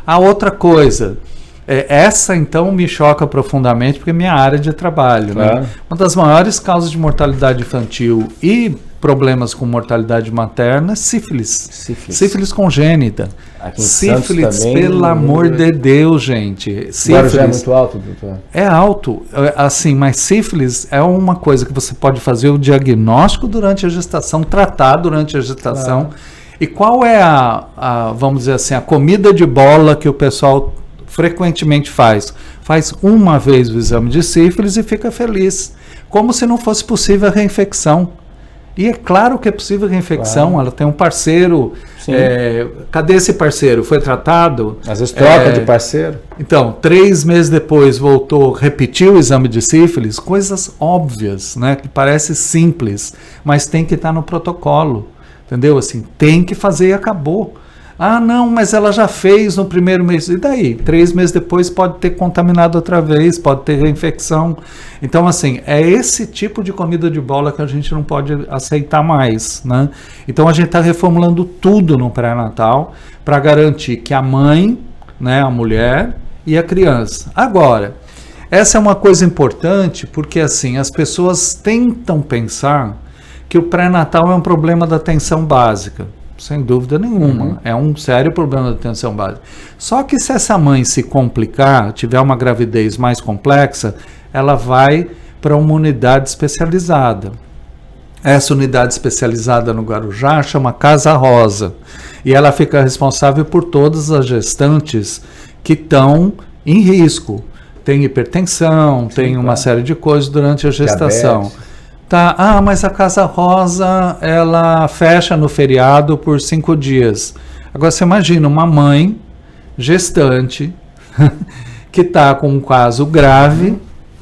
A outra coisa, essa então me choca profundamente porque é minha área de trabalho. Né? Uma das maiores causas de mortalidade infantil e problemas com mortalidade materna é sífilis. Sífilis congênita. Sífilis, pelo amor de Deus, gente. Sífilis já é muito alto, doutor? É alto, assim, mas sífilis é uma coisa que você pode fazer o diagnóstico durante a gestação, tratar durante a gestação. E qual é vamos dizer assim, a comida de bola que o pessoal frequentemente faz? Faz uma vez o exame de sífilis e fica feliz, como se não fosse possível a reinfecção. E é claro que é possível reinfecção, ela tem um parceiro. Cadê esse parceiro? Foi tratado? Às vezes troca de parceiro. Então, 3 meses depois voltou, repetiu o exame de sífilis, coisas óbvias, né? Que parece simples, mas tem que estar no protocolo, entendeu? Assim, tem que fazer e acabou. Ah, não, mas ela já fez no primeiro mês. E daí? 3 meses depois pode ter contaminado outra vez, pode ter reinfecção. Então, assim, é esse tipo de comida de bola que a gente não pode aceitar mais, né? Então, a gente está reformulando tudo no pré-natal para garantir que a mãe, né, a mulher e a criança. Agora, essa é uma coisa importante porque, assim, as pessoas tentam pensar que o pré-natal é um problema da atenção básica. Sem dúvida nenhuma, é um sério problema da atenção básica. Só que se essa mãe se complicar, tiver uma gravidez mais complexa, ela vai para uma unidade especializada. Essa unidade especializada no Guarujá chama Casa Rosa. E ela fica responsável por todas as gestantes que estão em risco. Tem hipertensão, tem uma série de coisas durante a gestação. Diabetes. Tá, mas a Casa Rosa, ela fecha no feriado por 5 dias. Agora você imagina uma mãe gestante que está com um caso grave,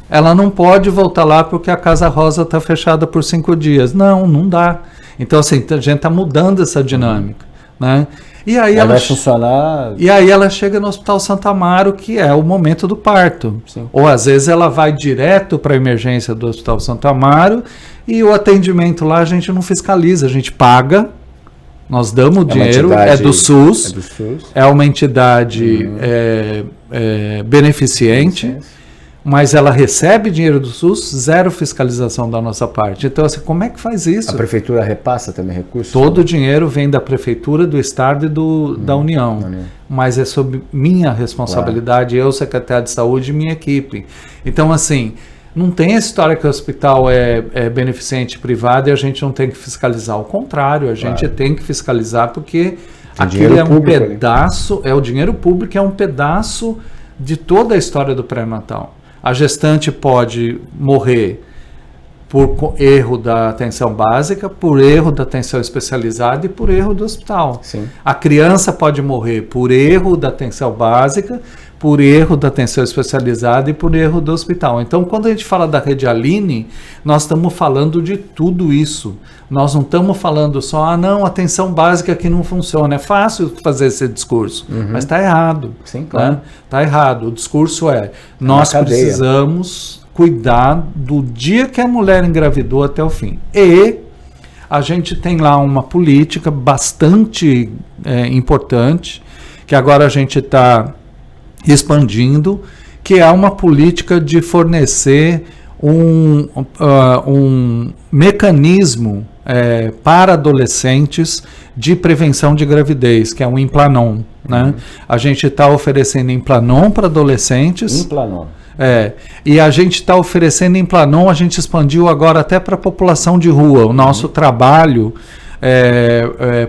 ela não pode voltar lá porque a Casa Rosa está fechada por 5 dias. Não dá. Então, assim, a gente está mudando essa dinâmica, né? E aí ela vai funcionar. E aí ela chega no Hospital Santo Amaro, que é o momento do parto. Sim. Ou às vezes ela vai direto para a emergência do Hospital Santo Amaro e o atendimento lá a gente não fiscaliza, a gente paga, nós damos o dinheiro, é do SUS, é uma entidade beneficente. Mas ela recebe dinheiro do SUS, 0 fiscalização da nossa parte. Então, assim, como é que faz isso? A prefeitura repassa também recursos? Todo o dinheiro vem da prefeitura, do estado e da União. Mas é sob minha responsabilidade, eu, secretário de saúde e minha equipe. Então, assim, não tem essa história que o hospital é beneficente privado e a gente não tem que fiscalizar. Ao contrário, a gente tem que fiscalizar porque aquilo é um pedaço, o dinheiro público é um pedaço de toda a história do pré-natal. A gestante pode morrer por erro da atenção básica, por erro da atenção especializada e por erro do hospital. Sim. A criança pode morrer por erro da atenção básica, por erro da atenção especializada e por erro do hospital. Então, quando a gente fala da Rede Aline, nós estamos falando de tudo isso. Nós não estamos falando só, atenção básica que não funciona. É fácil fazer esse discurso, mas está errado. Sim, claro. Está errado. O discurso nós precisamos cuidar do dia que a mulher engravidou até o fim. E a gente tem lá uma política bastante importante, que agora a gente está expandindo, que é uma política de fornecer um mecanismo para adolescentes de prevenção de gravidez, que é o Implanon. Né? A gente está oferecendo Implanon para adolescentes. Implanon. E a gente está oferecendo Implanon, a gente expandiu agora até para a população de rua. O nosso trabalho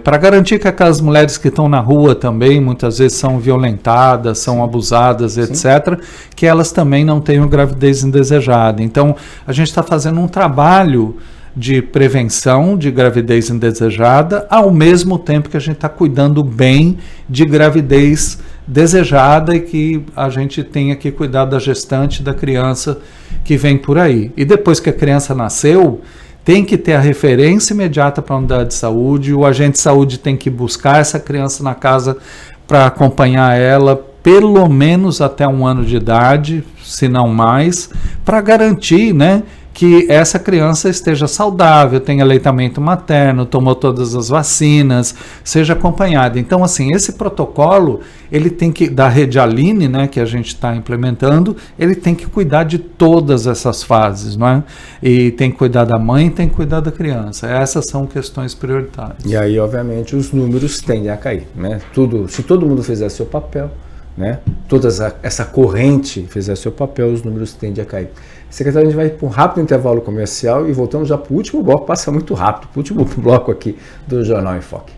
para garantir que aquelas mulheres que estão na rua também, muitas vezes são violentadas, são abusadas, etc., que elas também não tenham gravidez indesejada. Então, a gente está fazendo um trabalho de prevenção de gravidez indesejada, ao mesmo tempo que a gente está cuidando bem de gravidez desejada e que a gente tenha que cuidar da gestante, da criança que vem por aí. E depois que a criança nasceu, tem que ter a referência imediata para a unidade de saúde, o agente de saúde tem que buscar essa criança na casa para acompanhar ela pelo menos até 1 ano de idade, se não mais, para garantir, né, que essa criança esteja saudável, tenha aleitamento materno, tomou todas as vacinas, seja acompanhada. Então, assim, esse protocolo, ele tem que, da Rede Aline, né, que a gente está implementando, ele tem que cuidar de todas essas fases, não é? E tem que cuidar da mãe, tem que cuidar da criança. Essas são questões prioritárias. E aí, obviamente, os números tendem a cair, né? Se todo mundo fizer seu papel, né? Toda essa corrente fizer seu papel, os números tendem a cair. Secretário, a gente vai para um rápido intervalo comercial e voltamos já para o último bloco, passa muito rápido, para o último bloco aqui do Jornal em Foque.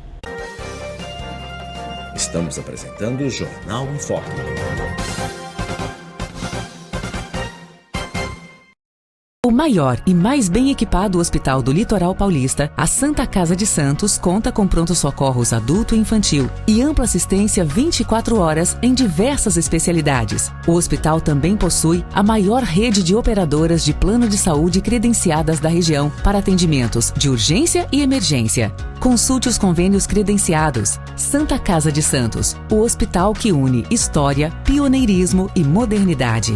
Estamos apresentando o Jornal em Foque. O maior e mais bem equipado hospital do Litoral Paulista, a Santa Casa de Santos, conta com pronto-socorros adulto e infantil e ampla assistência 24 horas em diversas especialidades. O hospital também possui a maior rede de operadoras de plano de saúde credenciadas da região para atendimentos de urgência e emergência. Consulte os convênios credenciados. Santa Casa de Santos, o hospital que une história, pioneirismo e modernidade.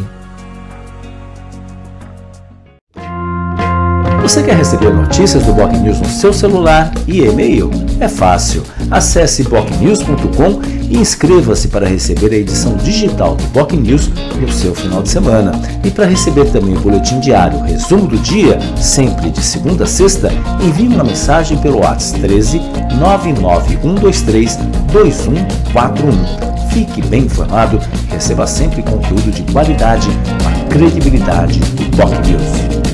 Você quer receber notícias do Boc News no seu celular e e-mail? É fácil. Acesse bocnews.com e inscreva-se para receber a edição digital do Boc News no seu final de semana. E para receber também o boletim diário Resumo do Dia, sempre de segunda a sexta, envie uma mensagem pelo WhatsApp 13 99123 2141. Fique bem informado e receba sempre conteúdo de qualidade com a credibilidade do Boc News.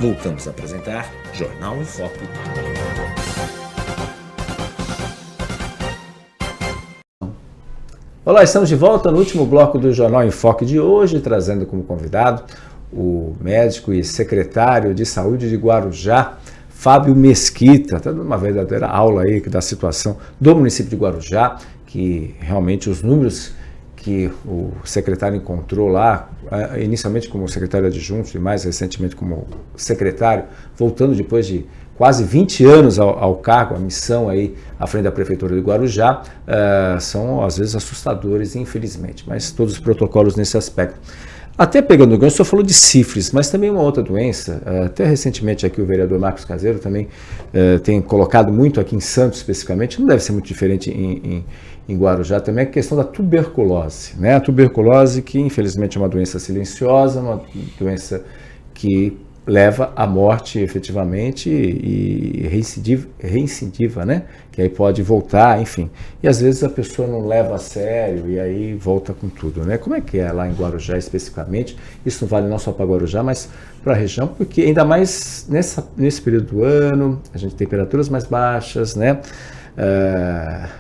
Voltamos a apresentar Jornal em Foque. Olá, estamos de volta no último bloco do Jornal em Foque de hoje, trazendo como convidado o médico e secretário de Saúde de Guarujá, Fábio Mesquita. Está dando uma verdadeira aula aí da situação do município de Guarujá, que realmente os números que o secretário encontrou lá, inicialmente como secretário adjunto e mais recentemente como secretário, voltando depois de quase 20 anos ao cargo, a missão aí à frente da Prefeitura de Guarujá, são às vezes assustadores, infelizmente, mas todos os protocolos nesse aspecto. Até pegando o gancho, o senhor falou de sífilis, mas também uma outra doença, até recentemente aqui o vereador Marcos Caseiro também tem colocado muito aqui em Santos especificamente, não deve ser muito diferente em Guarujá também, é a questão da tuberculose, né? A tuberculose que infelizmente é uma doença silenciosa, uma doença que leva à morte efetivamente e reincidiva, né? Que aí pode voltar, enfim. E às vezes a pessoa não leva a sério e aí volta com tudo, né? Como é que é lá em Guarujá especificamente? Isso não vale não só para Guarujá, mas para a região, porque ainda mais nesse período do ano, a gente tem temperaturas mais baixas, né?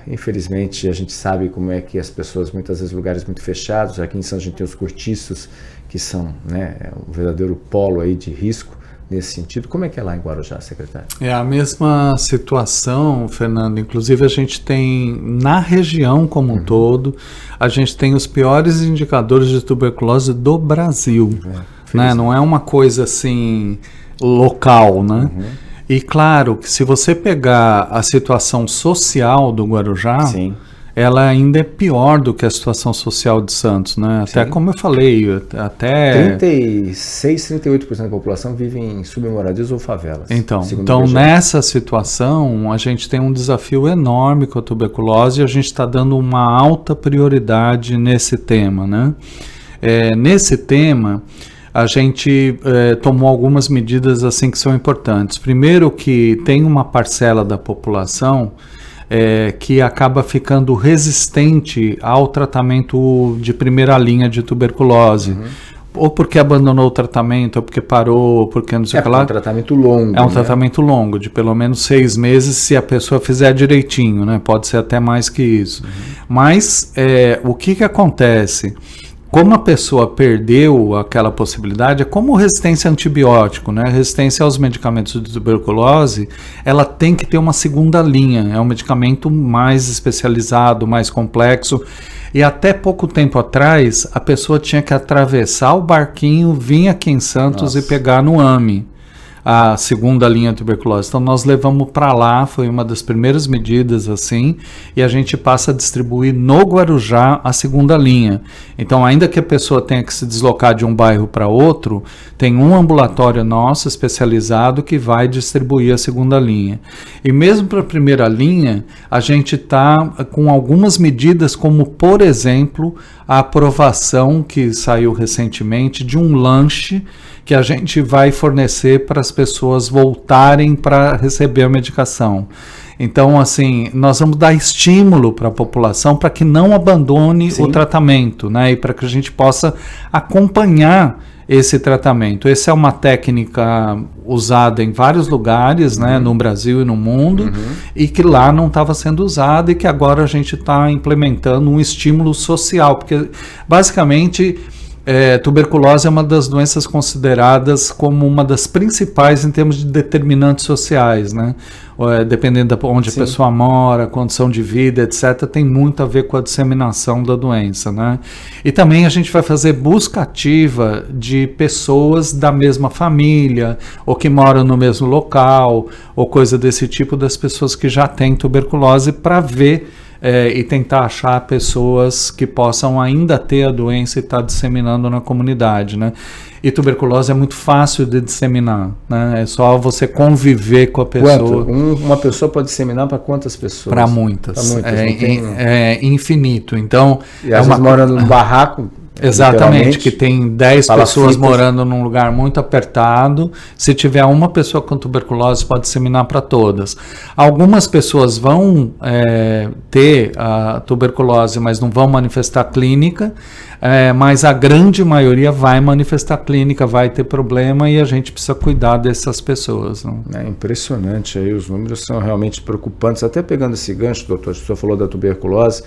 Infelizmente a gente sabe como é que as pessoas, muitas vezes lugares muito fechados, aqui em Santos a gente tem os cortiços que são, né, um verdadeiro polo aí de risco nesse sentido. Como é que é lá em Guarujá, secretário? É a mesma situação, Fernando, inclusive a gente tem na região como um todo, a gente tem os piores indicadores de tuberculose do Brasil, né? Não é uma coisa assim local, né? E claro que se você pegar a situação social do Guarujá, sim, ela ainda é pior do que a situação social de Santos, né? Até sim, como eu falei, até 38% da população vive em submoradias ou favelas. Então nessa situação, a gente tem um desafio enorme com a tuberculose e a gente está dando uma alta prioridade nesse tema, né? Nesse tema, a gente tomou algumas medidas assim que são importantes. Primeiro que tem uma parcela da população que acaba ficando resistente ao tratamento de primeira linha de tuberculose. ou porque abandonou o tratamento, ou porque parou, ou porque não sei o que lá. É um tratamento longo. É um tratamento longo, de pelo menos 6 meses, se a pessoa fizer direitinho, né? Pode ser até mais que isso. Mas o que acontece? Como a pessoa perdeu aquela possibilidade, é como resistência a antibiótico, né? Resistência aos medicamentos de tuberculose, ela tem que ter uma segunda linha, é um medicamento mais especializado, mais complexo, e até pouco tempo atrás, a pessoa tinha que atravessar o barquinho, vir aqui em Santos e pegar no AME a segunda linha de tuberculose. Então nós levamos para lá, foi uma das primeiras medidas assim, e a gente passa a distribuir no Guarujá a segunda linha. Então ainda que a pessoa tenha que se deslocar de um bairro para outro, tem um ambulatório nosso especializado que vai distribuir a segunda linha. E mesmo para a primeira linha, a gente está com algumas medidas, como por exemplo, a aprovação que saiu recentemente de um lanche que a gente vai fornecer para as pessoas voltarem para receber a medicação. Então, assim, nós vamos dar estímulo para a população para que não abandone o tratamento, né? E para que a gente possa acompanhar esse tratamento. Essa é uma técnica usada em vários lugares, né, no Brasil e no mundo, e que lá não estava sendo usada e que agora a gente está implementando um estímulo social, porque basicamente tuberculose é uma das doenças consideradas como uma das principais em termos de determinantes sociais, né? Dependendo de onde a pessoa mora, condição de vida, etc., tem muito a ver com a disseminação da doença, né? E também a gente vai fazer busca ativa de pessoas da mesma família, ou que moram no mesmo local, ou coisa desse tipo, das pessoas que já têm tuberculose, para ver e tentar achar pessoas que possam ainda ter a doença e estar disseminando na comunidade, né? E tuberculose é muito fácil de disseminar, né? É só você conviver com a pessoa. Uma pessoa pode disseminar para quantas pessoas? Para muitas. É infinito. Então, e às vezes mora num barraco. Exatamente, que tem 10 pessoas morando num lugar muito apertado. Se tiver uma pessoa com tuberculose, pode disseminar para todas. Algumas pessoas vão ter a tuberculose, mas não vão manifestar clínica, mas a grande maioria vai manifestar clínica, vai ter problema, e a gente precisa cuidar dessas pessoas. Não? É impressionante, aí os números são realmente preocupantes. Até pegando esse gancho, doutor, a senhor falou da tuberculose,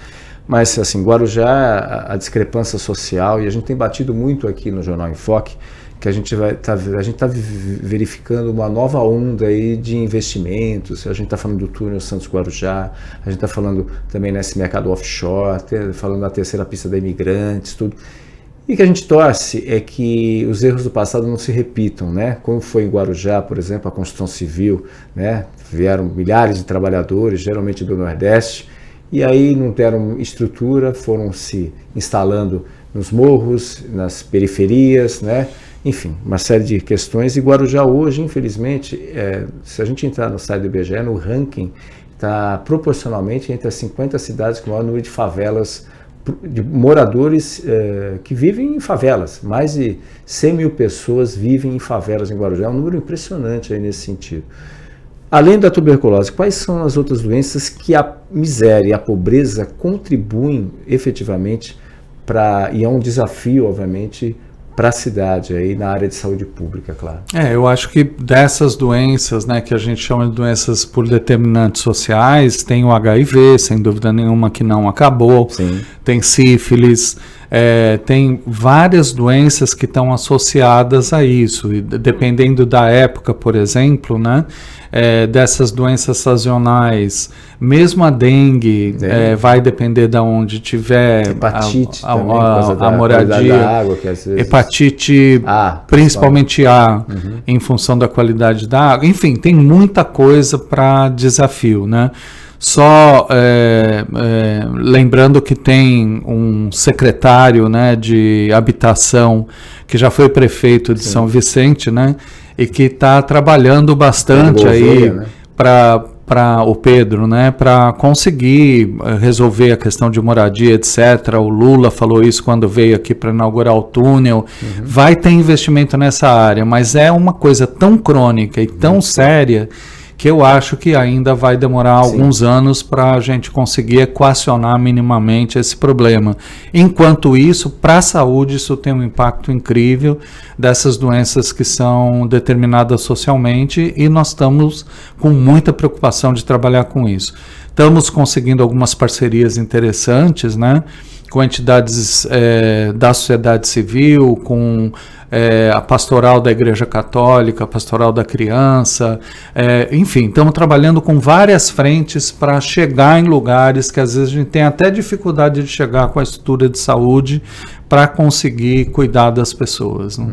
mas assim, Guarujá, a discrepância social, e a gente tem batido muito aqui no Jornal em Foque, que a gente está verificando uma nova onda aí de investimentos. A gente está falando do túnel Santos-Guarujá, a gente está falando também nesse mercado offshore, falando da terceira pista da Imigrantes, tudo. E o que a gente torce é que os erros do passado não se repitam, né? Como foi em Guarujá, por exemplo, a construção civil, né? Vieram milhares de trabalhadores, geralmente do Nordeste, e aí não deram estrutura, foram se instalando nos morros, nas periferias, né? Enfim, uma série de questões. E Guarujá hoje, infelizmente, se a gente entrar no site do IBGE, no ranking, está proporcionalmente entre as 50 cidades com o maior número de favelas, de moradores que vivem em favelas. Mais de 100 mil pessoas vivem em favelas em Guarujá. É um número impressionante aí nesse sentido. Além da tuberculose, quais são as outras doenças que a miséria e a pobreza contribuem efetivamente e é um desafio, obviamente, para a cidade, aí na área de saúde pública, claro. Eu acho que dessas doenças, né, que a gente chama de doenças por determinantes sociais, tem o HIV, sem dúvida nenhuma, que não acabou. Sim. Tem sífilis, tem várias doenças que estão associadas a isso, e dependendo da época, por exemplo, né, dessas doenças sazonais, mesmo a dengue, vai depender de onde tiver hepatite a moradia, da água, que às vezes... hepatite principalmente A, em função da qualidade da água. Enfim, tem muita coisa para desafio, né? Só lembrando que tem um secretário, né, de habitação que já foi prefeito de São Vicente, né, e que está trabalhando bastante aí, né, para o Pedro, né, para conseguir resolver a questão de moradia, etc. O Lula falou isso quando veio aqui para inaugurar o túnel. Vai ter investimento nessa área, mas é uma coisa tão crônica e tão séria que eu acho que ainda vai demorar alguns anos para a gente conseguir equacionar minimamente esse problema. Enquanto isso, para a saúde, isso tem um impacto incrível dessas doenças que são determinadas socialmente, e nós estamos com muita preocupação de trabalhar com isso. Estamos conseguindo algumas parcerias interessantes, né, com entidades da sociedade civil, com a pastoral da Igreja Católica, a pastoral da criança, enfim, estamos trabalhando com várias frentes para chegar em lugares que às vezes a gente tem até dificuldade de chegar com a estrutura de saúde para conseguir cuidar das pessoas. Né?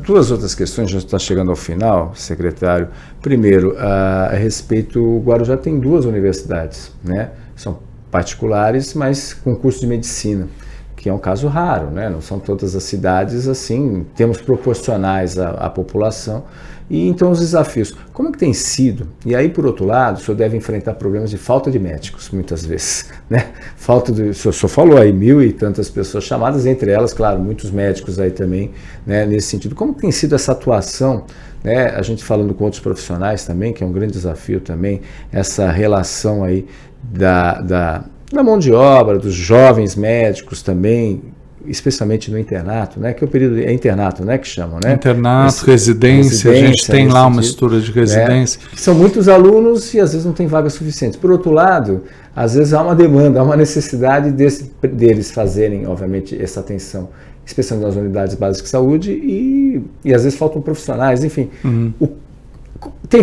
Duas outras questões, já está chegando ao final, secretário. Primeiro, a respeito, o Guarujá tem 2 universidades, né? São particulares, mas com curso de medicina, que é um caso raro, né? Não são todas as cidades assim, temos proporcionais à população. E então os desafios, como é que tem sido? E aí, por outro lado, o senhor deve enfrentar problemas de falta de médicos, muitas vezes, né? O senhor falou aí 1.000 e tantas pessoas chamadas, entre elas, claro, muitos médicos aí também, né, nesse sentido. Como tem sido essa atuação, né? A gente falando com outros profissionais também, que é um grande desafio também, essa relação aí da mão de obra, dos jovens médicos também, especialmente no internato, né? Que o período é internato, né? Que chamam, né? Internato, residência, a gente tem lá uma estrutura de residência. Né? São muitos alunos e às vezes não tem vagas suficientes. Por outro lado, às vezes há uma demanda, há uma necessidade deles fazerem, obviamente, essa atenção, especialmente nas unidades básicas de saúde, e às vezes faltam profissionais, enfim. Tem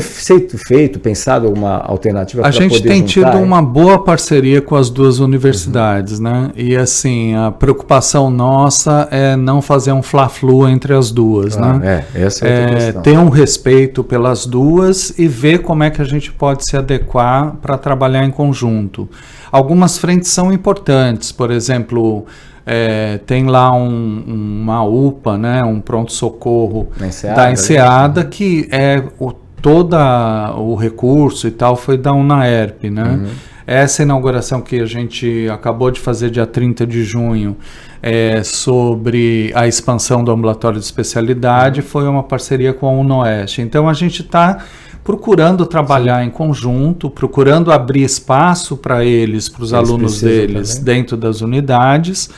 pensado alguma alternativa para poder juntar? A gente tem tido uma boa parceria com as 2 universidades, né? E assim, a preocupação nossa é não fazer um fla-flu entre as duas, né? Essa é a questão. Ter um respeito pelas 2 e ver como é que a gente pode se adequar para trabalhar em conjunto. Algumas frentes são importantes, por exemplo, tem lá uma UPA, né? Um pronto-socorro da Enseada, que todo o recurso e tal foi da UNAERP, né? Essa inauguração que a gente acabou de fazer dia 30 de junho sobre a expansão do ambulatório de especialidade foi uma parceria com a UNOeste. Então a gente está procurando trabalhar em conjunto, procurando abrir espaço para eles, para os alunos deles, também dentro das unidades,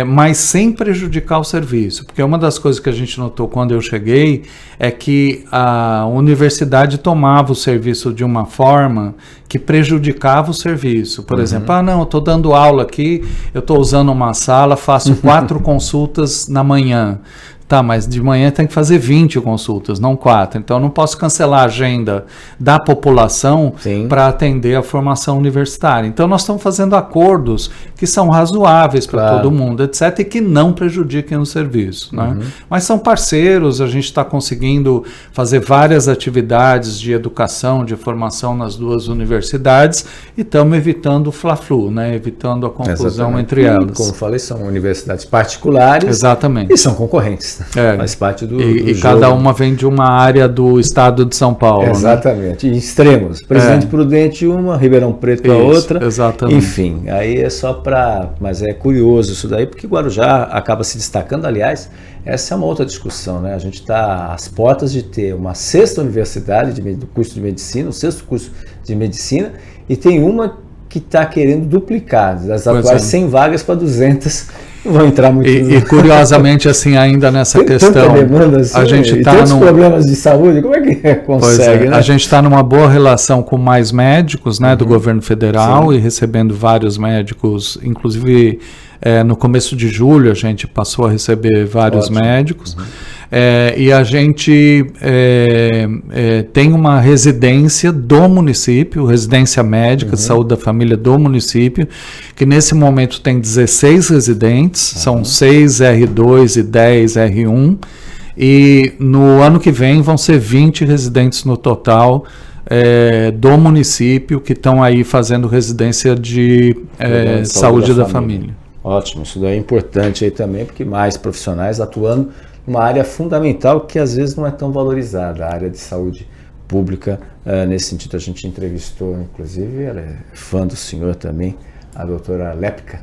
mas sem prejudicar o serviço, porque uma das coisas que a gente notou quando eu cheguei é que a universidade tomava o serviço de uma forma que prejudicava o serviço. Por exemplo, não, eu estou dando aula aqui, eu estou usando uma sala, faço 4 consultas na manhã. Tá, mas de manhã tem que fazer 20 consultas, não 4. Então, eu não posso cancelar a agenda da população para atender a formação universitária. Então, nós estamos fazendo acordos que são razoáveis para todo mundo, etc., e que não prejudiquem o serviço. Né? Mas são parceiros, a gente está conseguindo fazer várias atividades de educação, de formação nas 2 universidades, e estamos evitando o fla-flu, né? Evitando a confusão entre elas. Como falei, são universidades particulares. Exatamente. E são concorrentes. Faz parte do jogo. Cada uma vem de uma área do estado de São Paulo. Exatamente. Né? Extremos. Presidente Prudente uma, Ribeirão Preto a outra. Exatamente. Enfim, aí é só para... Mas é curioso isso daí, porque Guarujá acaba se destacando. Aliás, essa é uma outra discussão, né? A gente está às portas de ter uma 6ª universidade do curso de medicina, o 6º curso de medicina, e tem uma que está querendo duplicar, das atuais 100 vagas para 200. Não vão entrar muito. E curiosamente, assim, ainda nessa questão, demanda, assim, a gente está problemas de saúde, como é que consegue? Né? A gente está numa boa relação com mais médicos, né, do governo federal, e recebendo vários médicos, inclusive no começo de julho a gente passou a receber vários médicos. E a gente tem uma residência do município, residência médica de saúde da família do município, que nesse momento tem 16 residentes, são 6 R2 e 10 R1, e no ano que vem vão ser 20 residentes no total do município que estão aí fazendo residência de saúde da família. Ótimo, isso daí é importante aí também, porque mais profissionais atuando uma área fundamental que às vezes não é tão valorizada, a área de saúde pública. Nesse sentido, a gente entrevistou, inclusive, ela é fã do senhor também, a doutora Lepka,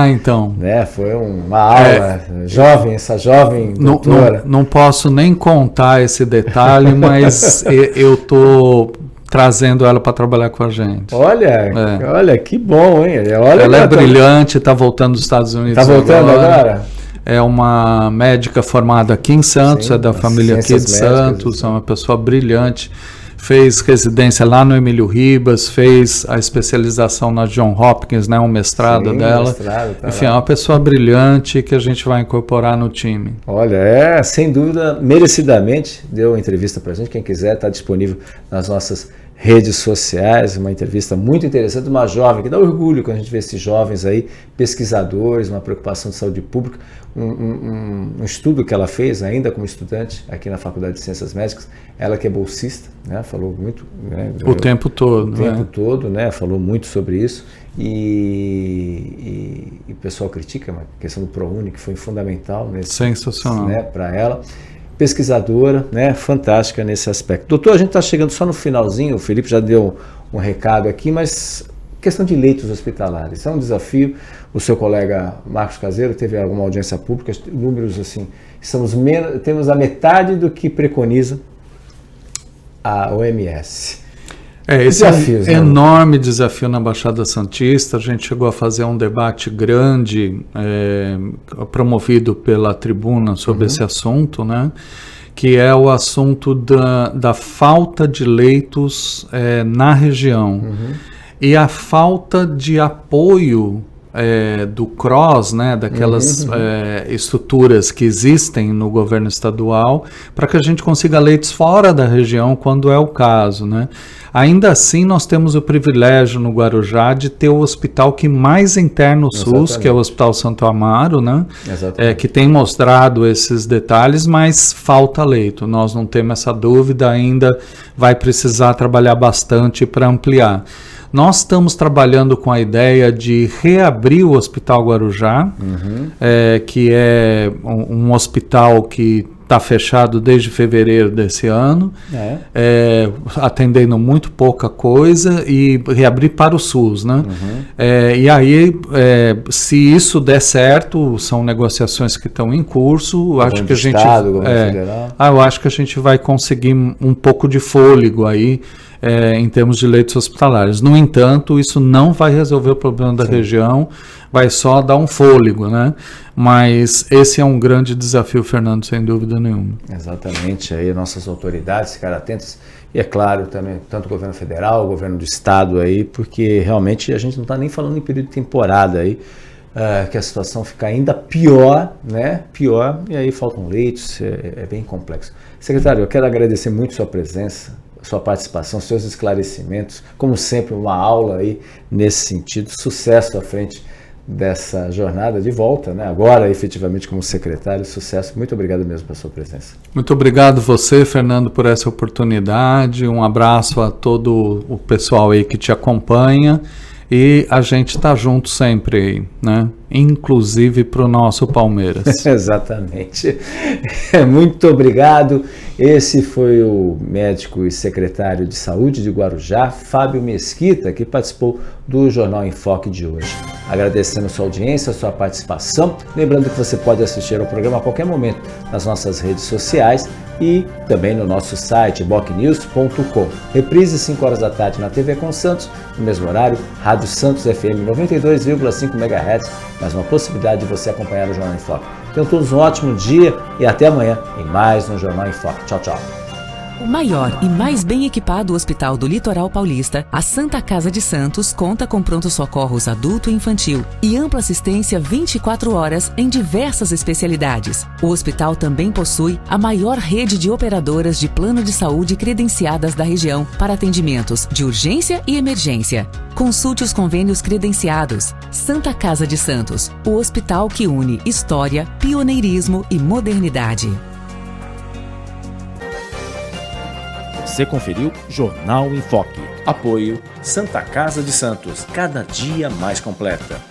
Então. Né? Foi uma aula jovem, essa jovem doutora. Não posso nem contar esse detalhe, mas eu estou trazendo ela para trabalhar com a gente. Olha, que bom, hein? Ela é brilhante, está voltando dos Estados Unidos. Está voltando agora? É uma médica formada aqui em Santos, é da família aqui de Santos, é uma pessoa brilhante. Fez residência lá no Emílio Ribas, fez a especialização na Johns Hopkins, né, um mestrado dela. Enfim, é uma pessoa brilhante que a gente vai incorporar no time. Olha, sem dúvida, merecidamente deu uma entrevista para a gente. Quem quiser, está disponível nas nossas redes sociais, uma entrevista muito interessante, uma jovem, que dá orgulho quando a gente vê esses jovens aí, pesquisadores, uma preocupação de saúde pública, um estudo que ela fez ainda como estudante aqui na Faculdade de Ciências Médicas, ela que é bolsista, né, falou muito... Né, o tempo todo. Falou muito sobre isso, e o pessoal critica a questão do ProUni, que foi fundamental sensacional, né, para ela. Pesquisadora, né, fantástica nesse aspecto. Doutor, a gente está chegando só no finalzinho, o Felipe já deu um recado aqui, mas questão de leitos hospitalares, é um desafio. O seu colega Marcos Caseiro teve alguma audiência pública, números assim, temos a metade do que preconiza a OMS. Esse desafios, é um enorme desafio na Baixada Santista. A gente chegou a fazer um debate grande, promovido pela Tribuna sobre esse assunto, né? Que é o assunto da falta de leitos na região e a falta de apoio do CROSS, né, daquelas estruturas que existem no governo estadual, para que a gente consiga leitos fora da região quando é o caso, né? Ainda assim, nós temos o privilégio no Guarujá de ter o hospital que mais interna o SUS, que é o Hospital Santo Amaro, né? Que tem mostrado esses detalhes, mas falta leito. Nós não temos essa dúvida, ainda vai precisar trabalhar bastante para ampliar. Nós estamos trabalhando com a ideia de reabrir o Hospital Guarujá, que é um hospital que está fechado desde fevereiro desse ano, atendendo muito pouca coisa, e reabrir para o SUS, né? E aí, se isso der certo, são negociações que estão em curso, acho que a gente, eu acho que a gente vai conseguir um pouco de fôlego aí, em termos de leitos hospitalares. No entanto, isso não vai resolver o problema da região, vai só dar um fôlego, né? Mas esse é um grande desafio, Fernando, sem dúvida nenhuma. Exatamente, aí nossas autoridades ficaram atentas, e é claro também, tanto o governo federal, o governo do estado aí, porque realmente a gente não está nem falando em período de temporada aí, que a situação fica ainda pior, né? Pior, e aí faltam leitos, é bem complexo. Secretário, eu quero agradecer muito sua presença, sua participação, seus esclarecimentos, como sempre, uma aula aí nesse sentido. Sucesso à frente dessa jornada de volta, né? Agora efetivamente como secretário, sucesso. Muito obrigado mesmo pela sua presença. Muito obrigado você, Fernando, por essa oportunidade. Um abraço a todo o pessoal aí que te acompanha, e a gente está junto sempre aí, né? Inclusive para o nosso Palmeiras. Exatamente. Muito obrigado. Esse foi o médico e secretário de Saúde de Guarujá, Fábio Mesquita, que participou do Jornal em Foque de hoje. Agradecendo sua audiência, sua participação. Lembrando que você pode assistir ao programa a qualquer momento nas nossas redes sociais e também no nosso site, bocnews.com. Reprise 5 horas da tarde na TV com Santos, no mesmo horário, Rádio Santos FM 92,5 MHz, mais uma possibilidade de você acompanhar o Jornal em Foque. Tenham todos um ótimo dia e até amanhã em mais um Jornal em Foque. Tchau, tchau. O maior e mais bem equipado hospital do Litoral Paulista, a Santa Casa de Santos, conta com pronto-socorros adulto e infantil e ampla assistência 24 horas em diversas especialidades. O hospital também possui a maior rede de operadoras de plano de saúde credenciadas da região para atendimentos de urgência e emergência. Consulte os convênios credenciados. Santa Casa de Santos, o hospital que une história, pioneirismo e modernidade. Você conferiu Jornal em Foque. Apoio Santa Casa de Santos, cada dia mais completa.